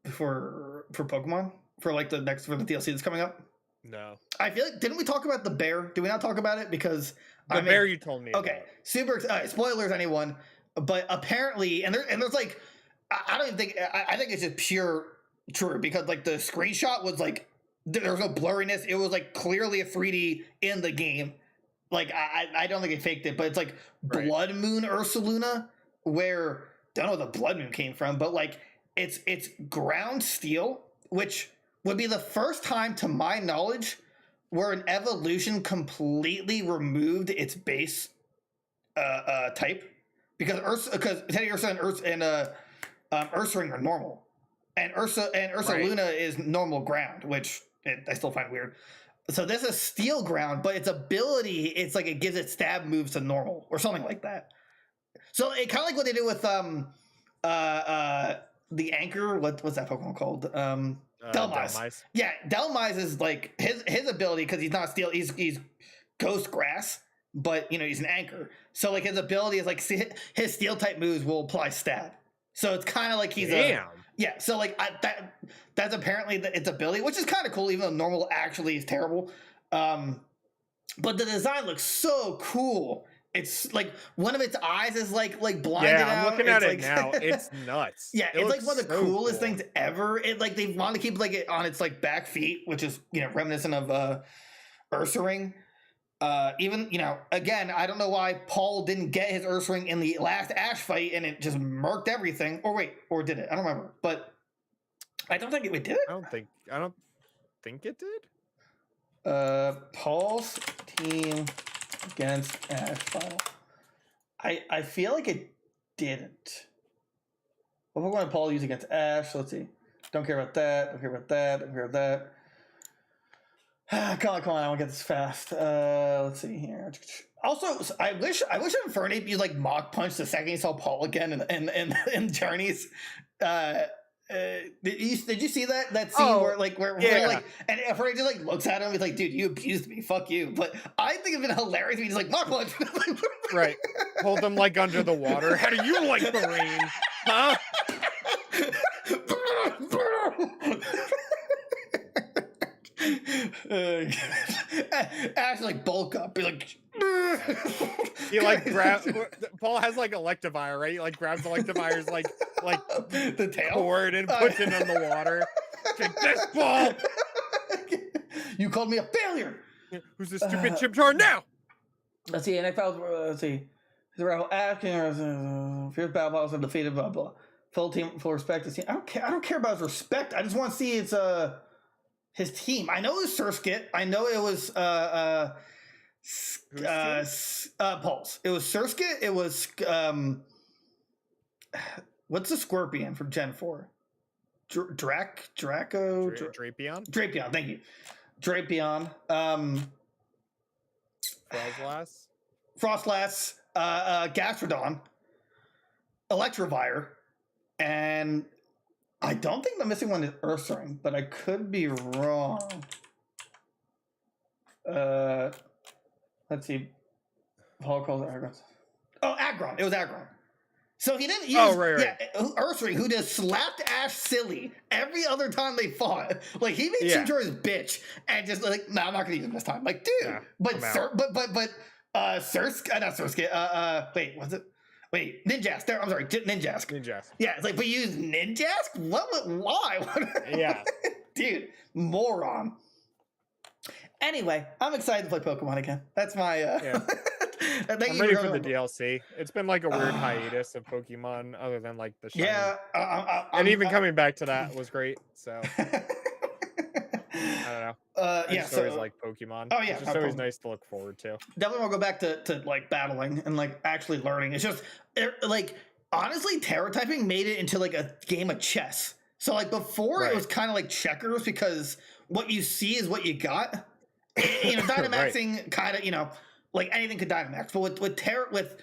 Pokemon for like the DLC that's coming up? No. I feel like didn't we talk about the bear? Did we not talk about it? Because the bear you told me. Okay, super. Spoilers, anyone? But apparently, and there's like, I don't even think. I think it's just pure true because like the screenshot was like. There was no blurriness. It was like clearly a 3D in the game. Like I don't think they faked it, but it's like Blood Moon Ursaluna, where don't know where the Blood Moon came from, but like it's ground steel, which would be the first time to my knowledge where an evolution completely removed its base type, because Teddy Ursa and Ursaring are normal, and Ursaluna is normal ground, which I still find weird. So this is steel ground, but its ability, it's like it gives it stab moves to normal or something like that. So it kind of like what they do with the anchor. What's that Pokemon called? Delmise. Yeah, Delmise is like his ability, because he's not steel. He's ghost grass, but he's an anchor. So like his ability is like his steel type moves will apply stab. So it's kind of like he's yeah. So like that's apparently its ability, which is kind of cool, even though normal actually is terrible. But the design looks so cool. It's like one of its eyes is like blinded out. Yeah, I'm looking at it like, now. It's nuts. Yeah, it's like one of the coolest things ever. It like they want to keep like it on its like back feet, which is reminiscent of Ursaring. Even again, I don't know why Paul didn't get his Ursaring in the last Ash fight, and it just murked everything. Or did it? I don't remember, but I don't think it did. I don't think it did. Paul's team against Ash final. I feel like it didn't. What Pokemon did Paul use against Ash? Let's see. Don't care about that. Don't care about that. Don't care about that. Come on! I want to get this fast. Let's see here. Also, I wish Infernape used like Mach Punch the second he saw Paul again in Journeys. did you see that scene Oh, where where yeah. like and Freddy just like looks at him, he's like, dude, you abused me, fuck you. But I think it'd been hilarious if he's like, Mach punch. Right. Hold them like under the water. How do you like the rain? Huh? Ash like bulk up, be like He like grab Paul has like Electivire, right? He like grabs Electivire's like the tail cord and puts it in the water. Take this, Paul! You called me a failure. Who's this stupid Chimchar now? Let's see, and I felt let's see. The rival Ash fierce battle boss and defeated blah blah. Full team, full respect. I don't care about his respect. I just want to see his team. I know it was Surskit. I know it was Pulse. It was Surskit. It was what's the Scorpion from Gen 4? Draco? Drapion? Drapion, thank you. Drapion. Frostlass. Gastrodon. Electrovire. And I don't think the missing one is Ursaring, but I could be wrong. Let's see. Paul calls it Aggron. Oh, Aggron. It was Aggron. So he didn't use right. Yeah, Ursaring, who just slapped Ash silly every other time they fought. Like he made Chimchar his bitch and just like, no, I'm not gonna use him this time. Like, dude, yeah, but Sursk, not Surskit. Wait, was it? Wait, Ninjask. There, I'm sorry, Ninjask. Ninjask. Yeah, it's like, but you use Ninjask? Why? Yeah. Dude, moron. Anyway, I'm excited to play Pokemon again. That's my yeah. I'm ready for the DLC. It's been like a weird hiatus of Pokemon, other than like the shiny. Yeah, and even coming back to that was great. So I don't know. I just always like Pokemon. Oh yeah, it's just always nice to look forward to. Definitely want to go back to like battling and like actually learning. It's just like honestly, Terra typing made it into like a game of chess. So like before, it was kind of like checkers because what you see is what you got. Dynamaxing kind of like anything could Dynamax, but with Terrassaline,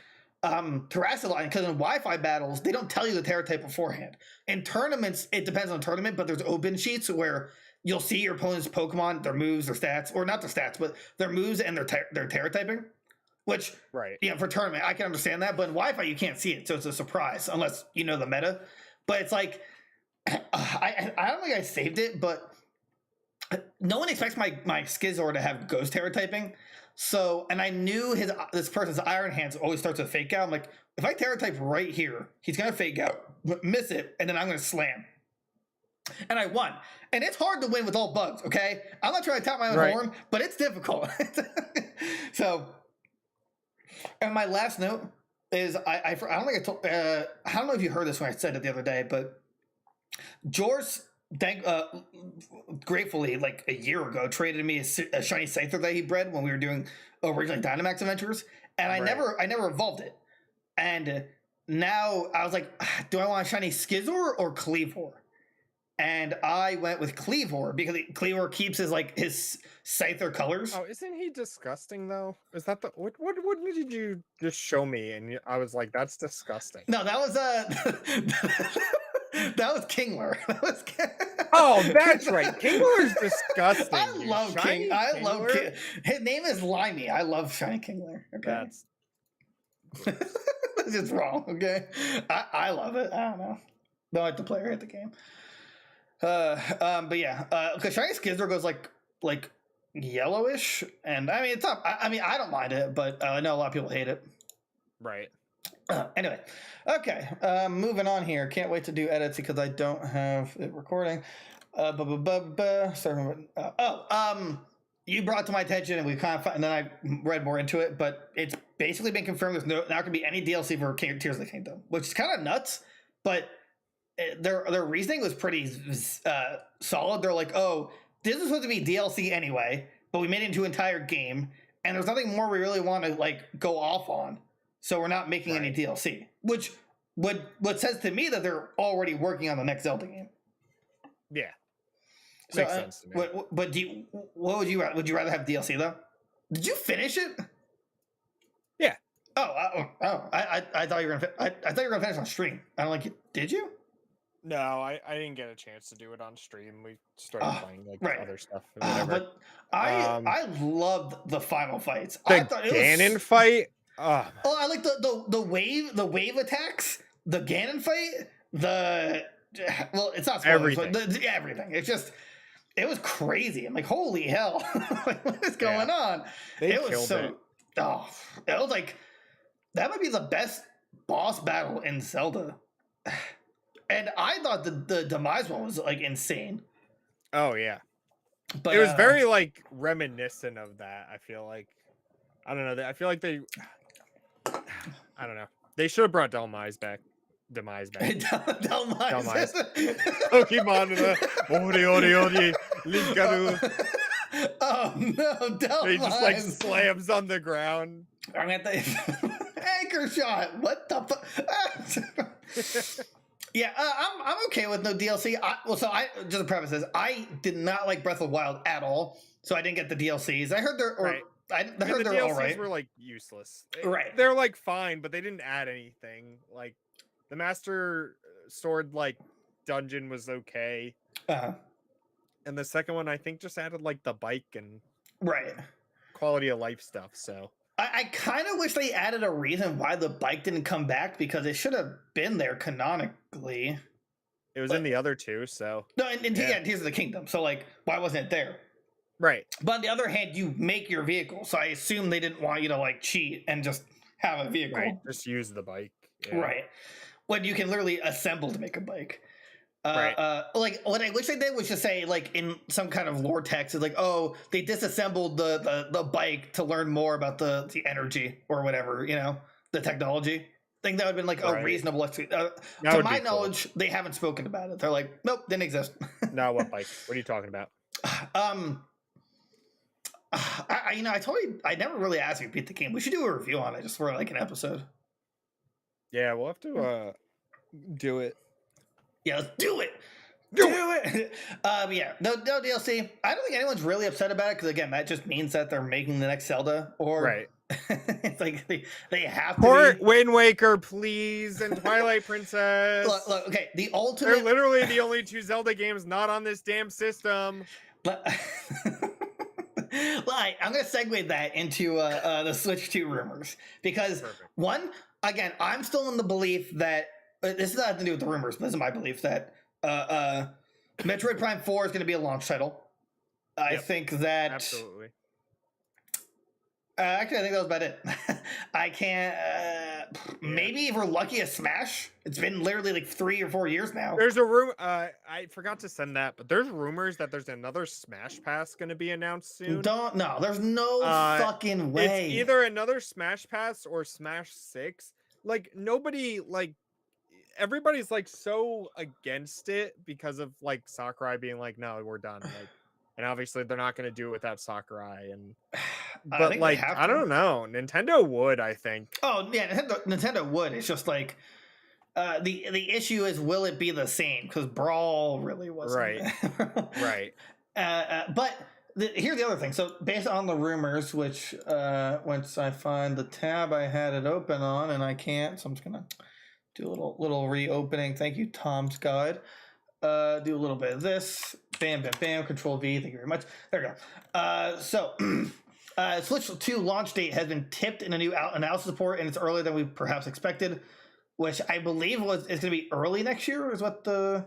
because in Wi-Fi battles they don't tell you the Terra type beforehand. In tournaments, it depends on the tournament, but there's open sheets where you'll see your opponent's Pokemon, their moves, their stats, or not their stats, but their moves and their Terra typing. Which, for tournament, I can understand that, but in Wi-Fi you can't see it, so it's a surprise unless you know the meta. But it's like I don't think I saved it, but no one expects my Skizor to have Ghost Terra typing. So, and I knew this person's Iron Hands always starts with Fake Out. I'm like, if I Terra type right here, he's gonna Fake Out, miss it, and then I'm gonna Slam. And I won. And it's hard to win with all bugs, okay? I'm not trying to tap my own horn, but it's difficult. So, and my last note is I don't think I told I don't know if you heard this when I said it the other day, but George gratefully like a year ago traded me a shiny Scyther that he bred when we were doing originally Dynamax adventures, and I never evolved it. And now I was like, do I want a shiny Skizor or Cleavor? And I went with Cleavor because Cleavor keeps his Scyther colors. Oh, isn't he disgusting though? Is that the what did you just show me? And I was like, that's disgusting. No, that was that was Kingler. Oh, that's right. Kingler is disgusting. I love King. I love King. His name is Limey. I love Shiny Kingler. Okay. That's just wrong. Okay. I love it. I don't know. Don't like the player hit the game. But yeah. Because Shiny Skizzer goes like yellowish, and I mean it's not. I mean I don't mind it, but I know a lot of people hate it. Right. Anyway, okay, moving on here. Can't wait to do edits because I don't have it recording. You brought to my attention, and we kind of, and then I read more into it, but it's basically been confirmed there's not going to be any DLC for Tears of the Kingdom, which is kind of nuts. But their reasoning was pretty solid. They're like, oh, this is supposed to be DLC anyway, but we made it into an entire game, and there's nothing more we really want to go off on. So we're not making any DLC, which what says to me that they're already working on the next Zelda game. Yeah, makes sense to me. But what would you rather have DLC though? Did you finish it? Yeah. I thought you were gonna. I thought you were gonna finish on stream. I don't like it. Did you? No, I didn't get a chance to do it on stream. We started playing like right. other stuff or whatever. But Um, I loved the final fights. I the thought it Ganon was. fight. Oh, Oh, I like the wave attacks, the Ganon fight, the well, it's not spoilers, everything. but everything. It's just it was crazy. I'm like, holy hell, like, what is going on? They It was killed so. it. Oh, it was like that might be the best boss battle in Zelda. And I thought the demise one was like insane. Oh yeah, But it was very like reminiscent of that. I feel like I don't know. I feel like they. I don't know. They should have brought Demise back. Demise. Pokemon in the Ori Ori Ori Linkaru. Oh no, Demise. He just like slams on the ground. I'm at the anchor shot. What the fuck? Yeah, I'm okay with no DLC. I just to preface this, I did not like Breath of the Wild at all, so I didn't get the DLCs. I heard they're Right. I heard the they're DLCs all right. were like useless. Right. They're like fine, but they didn't add anything. Like the Master Sword like dungeon was okay. And the second one I think just added like the bike and right quality of life stuff. So I kind of wish they added a reason why the bike didn't come back because it should have been there canonically. It was in the other two, so no, and Tears of the Kingdom. So like, why wasn't it there? Right. But on the other hand, you make your vehicle, so I assume they didn't want you to like cheat and just have a vehicle. Right. Just use the bike. Yeah. Right. When you can literally assemble to make a bike. Right. Like what I wish they did was just say like in some kind of lore text, it's like, oh, they disassembled the bike to learn more about the energy or whatever, you know, the technology. I think that would have been like a reasonable. To my knowledge, they haven't spoken about it. They're like, nope, didn't exist. No, what bike? What are you talking about? I never really asked you to beat the game. We should do a review on it just for like an episode. Yeah, we'll have to do it. Yeah, let's do it. Do it. Yeah, no DLC. I don't think anyone's really upset about it because again, that just means that they're making the next Zelda. Or right. It's like they have to. Port Wind Waker, please, and Twilight Princess. Look, okay. The ultimate. They're literally the only two Zelda games not on this damn system. I'm going to segue that into the Switch 2 rumors because one, again, I'm still in the belief that this is nothing to do with the rumors, but this is my belief that Metroid Prime 4 is going to be a launch title. I think that absolutely. Actually, I think that was about it. I can't. Maybe if we're lucky, a Smash. It's been literally like 3 or 4 years now. There's a room. I forgot to send that, but there's rumors that there's another Smash Pass going to be announced soon. No, there's no fucking way. It's either another Smash Pass or Smash 6. Like nobody, like everybody's like so against it because of like Sakurai being like, no, we're done. Like, and obviously they're not going to do it without Sakurai. And but like I don't know, Nintendo would, I think. Oh yeah, Nintendo would. It's just like the issue is, will it be the same? Because Brawl really wasn't. Right. But here's the other thing. So based on the rumors, which once I find the tab I had it open on, and I can't, so I'm just gonna do a little reopening. Thank you, Tom's Guide. Do a little bit of this. Bam, bam, bam. Control V. Thank you very much. There we go. So Switch 2 launch date has been tipped in a new analysis report, and it's earlier than we perhaps expected, which I believe is going to be early next year. Is what the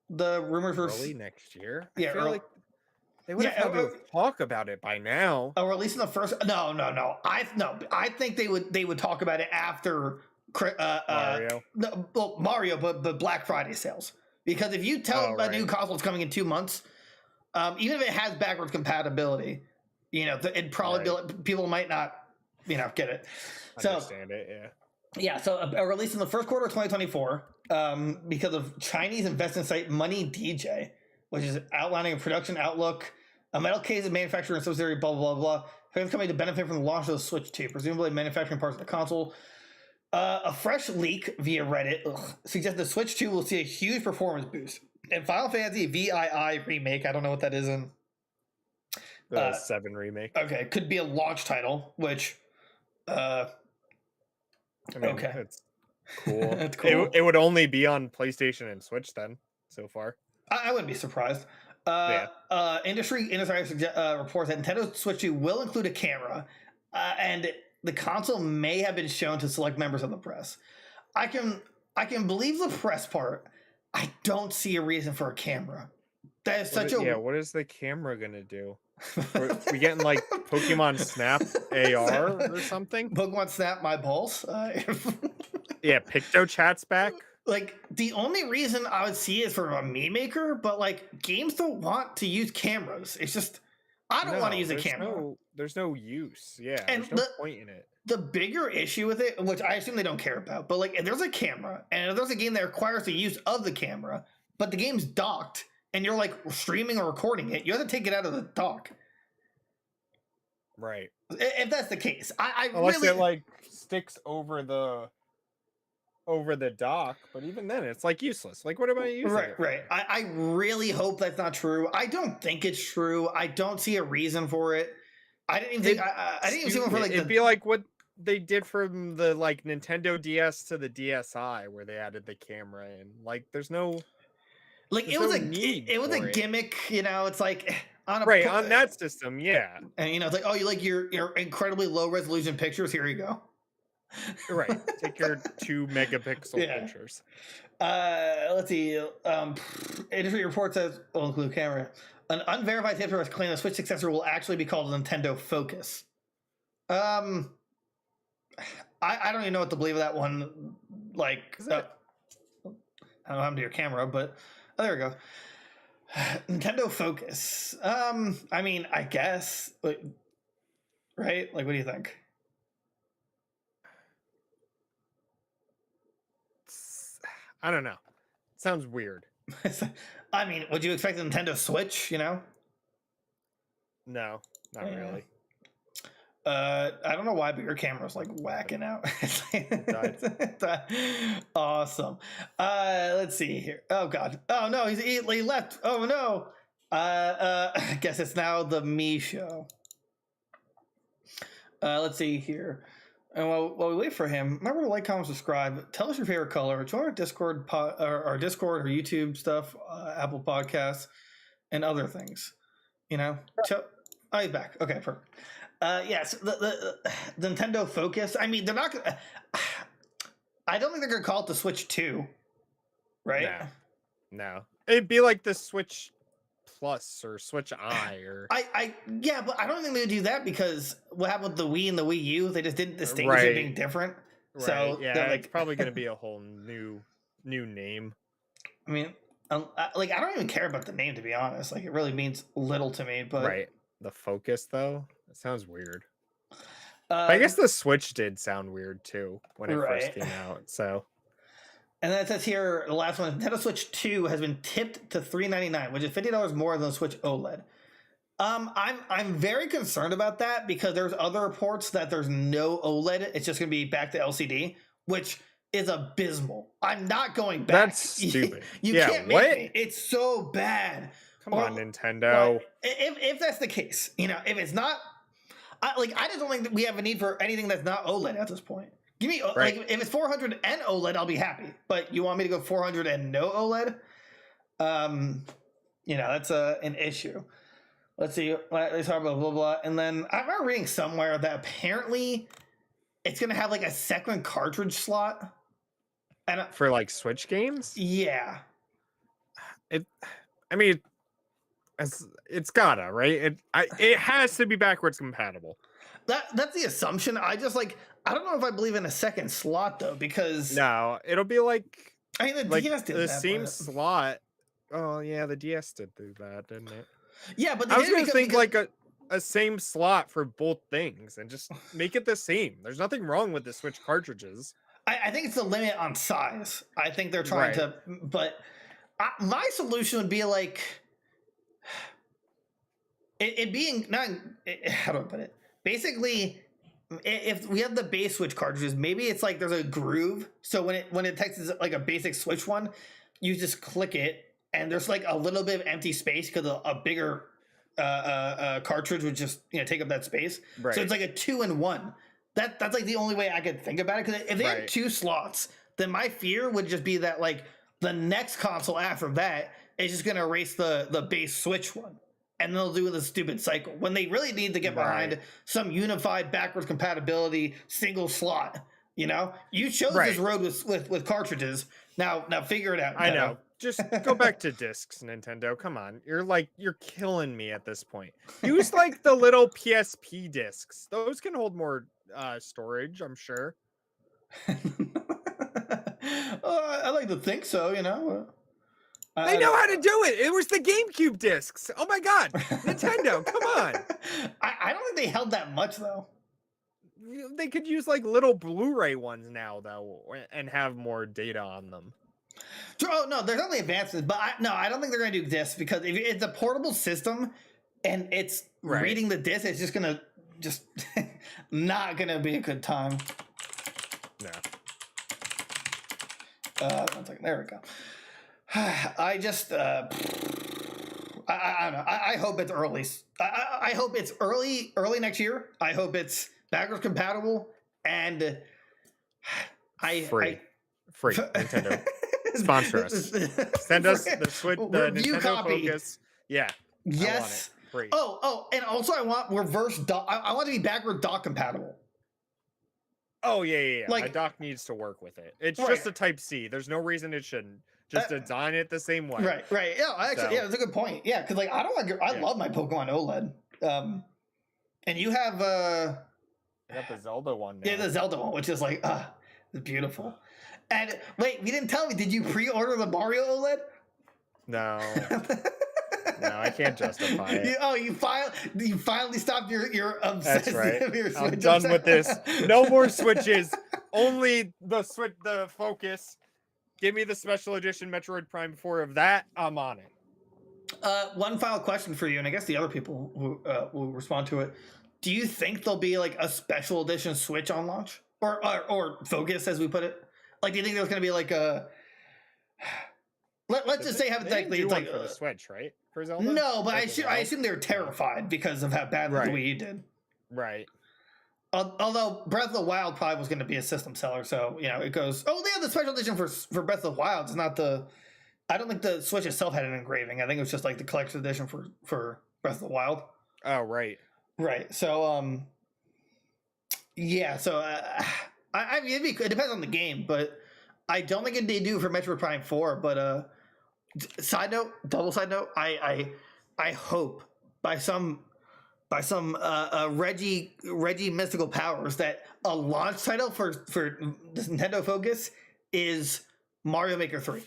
rumors were. Early next year. Yeah, I feel like they would have had to talk about it by now. Or at least in the first. No. I think they would talk about it after Mario. Mario, but Black Friday sales. Because if you tell a new console is coming in 2 months, even if it has backwards compatibility, you know, it probably people might not, you know, get it. Understand it, yeah. Yeah, so a release in the first quarter of 2024 because of Chinese investment site Money DJ, which is outlining a production outlook, a metal case of manufacturer and subsidiary, blah, blah, blah, blah. It's coming to benefit from the launch of the Switch 2, presumably manufacturing parts of the console. A fresh leak via Reddit suggests the Switch 2 will see a huge performance boost. And Final Fantasy VII Remake, I don't know what that is in. The 7 remake. Okay, could be a launch title, which... I mean, it's Cool. That's cool. It would only be on PlayStation and Switch then, so far. I wouldn't be surprised. Yeah. Industry insider reports that Nintendo Switch 2 will include a camera, and the console may have been shown to select members of the press. I can believe the press part. I don't see a reason for a camera. That is such Yeah, what is the camera gonna do? We getting like Pokemon Snap AR or something? Pokemon Snap my balls. Yeah, PictoChat's back. Like the only reason I would see it is for a meme maker, but like games don't want to use cameras. It's just I don't want to use a camera. There's no use. Yeah, And there's no point in it. The bigger issue with it, which I assume they don't care about, but like if there's a camera and if there's a game that requires the use of the camera, but the game's docked and you're like streaming or recording it, you have to take it out of the dock. Right. If that's the case, I Unless really it like sticks over the dock, but even then it's like useless. Like what am I using it for? right. I really hope that's not true. I don't think it's true. I don't see a reason for it. I didn't even think I didn't even see one for like it'd be like what they did from the like Nintendo DS to the DSi where they added the camera in. Like there's no like there's it was no a need it was a for it. gimmick, you know. It's like on a Right, on that system, yeah. and you know, it's like, oh, you like your incredibly low resolution pictures? Here you go. Right. Take your 2 megapixel pictures. Let's see. Industry report says, will include camera. An unverified tip has claimed the Switch successor will actually be called Nintendo Focus. I don't even know what to believe of that one. Like, I don't know how to do your camera, but there we go. Nintendo Focus. I mean, I guess, right? Like, what do you think? I don't know. It sounds weird. I mean, would you expect a Nintendo Switch, you know? No, not really. I don't know why, but your camera's like whacking out. Awesome. Let's see here. Oh god. Oh no, he left. Oh no. I guess it's now the me show. Let's see here. And while we wait for him, remember to like, comment, subscribe. Tell us your favorite color. Join our Discord, our Discord, or YouTube stuff, Apple Podcasts, and other things. You know. Oh, he's back. Okay, perfect. Yes, the Nintendo Focus. I mean, they're not gonna. I don't think they're gonna call it the Switch 2, right? No. It'd be like the Switch Plus or Switch I or yeah, but I don't think they would do that because what happened with the Wii and the Wii U? They just didn't distinguish it being different. Right. So yeah, like, it's probably gonna be a whole new name. I mean, like I don't even care about the name, to be honest. Like it really means little to me. But right, the Focus though, it sounds weird. I guess the Switch did sound weird too when it first came out. So. And then it says here, the last one, Nintendo Switch 2 has been tipped to $399, which is $50 more than the Switch OLED. I'm very concerned about that because there's other reports that there's no OLED. It's just going to be back to LCD, which is abysmal. I'm not going back. That's stupid. You can't make me. It's so bad. Come on, Nintendo. If that's the case, you know, if it's not, I just don't think that we have a need for anything that's not OLED at this point. Give me like if it's 400 and OLED, I'll be happy. But you want me to go 400 and no OLED? You know, that's an issue. Let's see. Let's talk about blah blah. And then I remember reading somewhere that apparently it's gonna have like a second cartridge slot. And for like Switch games? Yeah. I mean, it's gotta, right? It has to be backwards compatible. That's the assumption. I don't know if I believe in a second slot though, because no, it'll be like I mean the DS did the that, same slot. Oh yeah, the DS did do that, didn't it? Yeah, but I was gonna think like a same slot for both things and just make it the same. There's nothing wrong with the Switch cartridges. I think it's the limit on size. I think they're trying to, but my solution would be like it being not. How do I put it? Basically, if we have the base Switch cartridges, maybe it's like there's a groove. So when it texts like a basic Switch one, you just click it, and there's like a little bit of empty space because a bigger cartridge would just take up that space. Right. So it's like a 2-in-1. That's like the only way I could think about it. Because if they had 2 slots, then my fear would just be that like the next console after that is just going to erase the base Switch one. And they'll do the stupid cycle when they really need to get behind some unified backwards compatibility single slot. You know, you chose this road with cartridges. Now figure it out. I know. Just go back to discs, Nintendo. Come on. You're killing me at this point. Use like the little PSP discs. Those can hold more storage, I'm sure. I like to think so, you know. They know how to do it. It was the GameCube discs. Oh my god. Nintendo, come on. I don't think they held that much though. They could use like little Blu-ray ones now though and have more data on them. Oh no, there's only advances, but I don't think they're gonna do this because if it's a portable system and it's reading the disc, it's just gonna not gonna be a good time. No. 1 second. There we go. I just I don't know. I hope it's early. I hope it's early next year. I hope it's backwards compatible and free Nintendo. Sponsor us. Send us the Switch, the Nintendo copy. Focus. Yeah. Yes. Free. Oh, and also I want reverse dock. I want to be backward dock compatible. Oh yeah. Like, my dock needs to work with it. It's just a Type C. There's no reason it shouldn't. Just design it the same way. Right. Yeah, actually, that's a good point. Yeah, because like I love my Pokemon OLED. And you have I got the Zelda one now. Yeah, the Zelda one, which is like it's beautiful. And wait, you didn't tell me. Did you pre-order the Mario OLED? No. No, I can't justify it. You finally stopped your obsession. That's right. Your I'm done with this. No more Switches. Only the Focus. Give me the special edition Metroid Prime 4 of that. I'm on it. One final question for you, and I guess the other people who will respond to it. Do you think there'll be like a special edition Switch on launch, or Focus as we put it? Like, do you think there's going to be like a? Let's just say hypothetically, it's like for the Switch, right? For Zelda? No, but I assume they're terrified because of how badly the Wii U did. Right. Although Breath of the Wild probably was going to be a system seller, so you know it goes. Oh, they have the special edition for Breath of the Wild. It's not the. I don't think the Switch itself had an engraving. I think it was just like the collection edition for Breath of the Wild. Oh, right. Right. So yeah. So I mean, it depends on the game, but I don't think they do for Metroid Prime 4. But double side note, I hope by some Reggie mystical powers that a launch title for the Nintendo Focus is Mario Maker 3.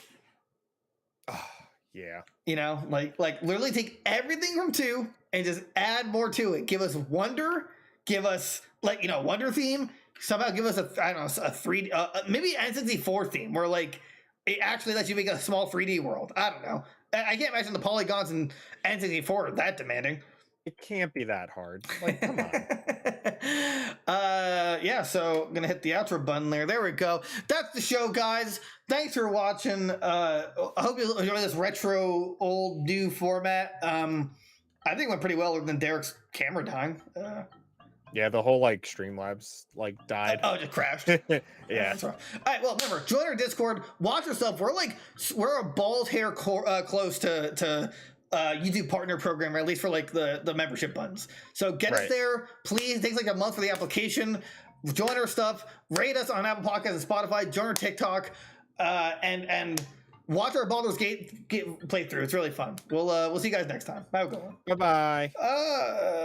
Yeah. You know, like literally take everything from 2 and just add more to it. Give us Wonder, give us Wonder theme. Somehow give us a 3D, maybe N64 theme where like it actually lets you make a small 3D world. I don't know. I can't imagine the polygons in N64 are that demanding. It can't be that hard. Like, come on. Yeah, so I'm gonna hit the outro button there. There we go. That's the show, guys. Thanks for watching. I hope you enjoy this retro old new format. I think it went pretty well other than Derek's camera dying. Yeah, the whole like Streamlabs like died. Oh, it just crashed. Yeah. That's right. All right. Well, remember, join our Discord. Watch yourself. We're a bald hair close to YouTube partner program, or at least for like the membership buttons. So get us there, please. It takes like a month for the application. Join our stuff. Rate us on Apple Podcasts and Spotify. Join our TikTok, and watch our Baldur's Gate playthrough. It's really fun. We'll see you guys next time. Have a good one. Bye bye.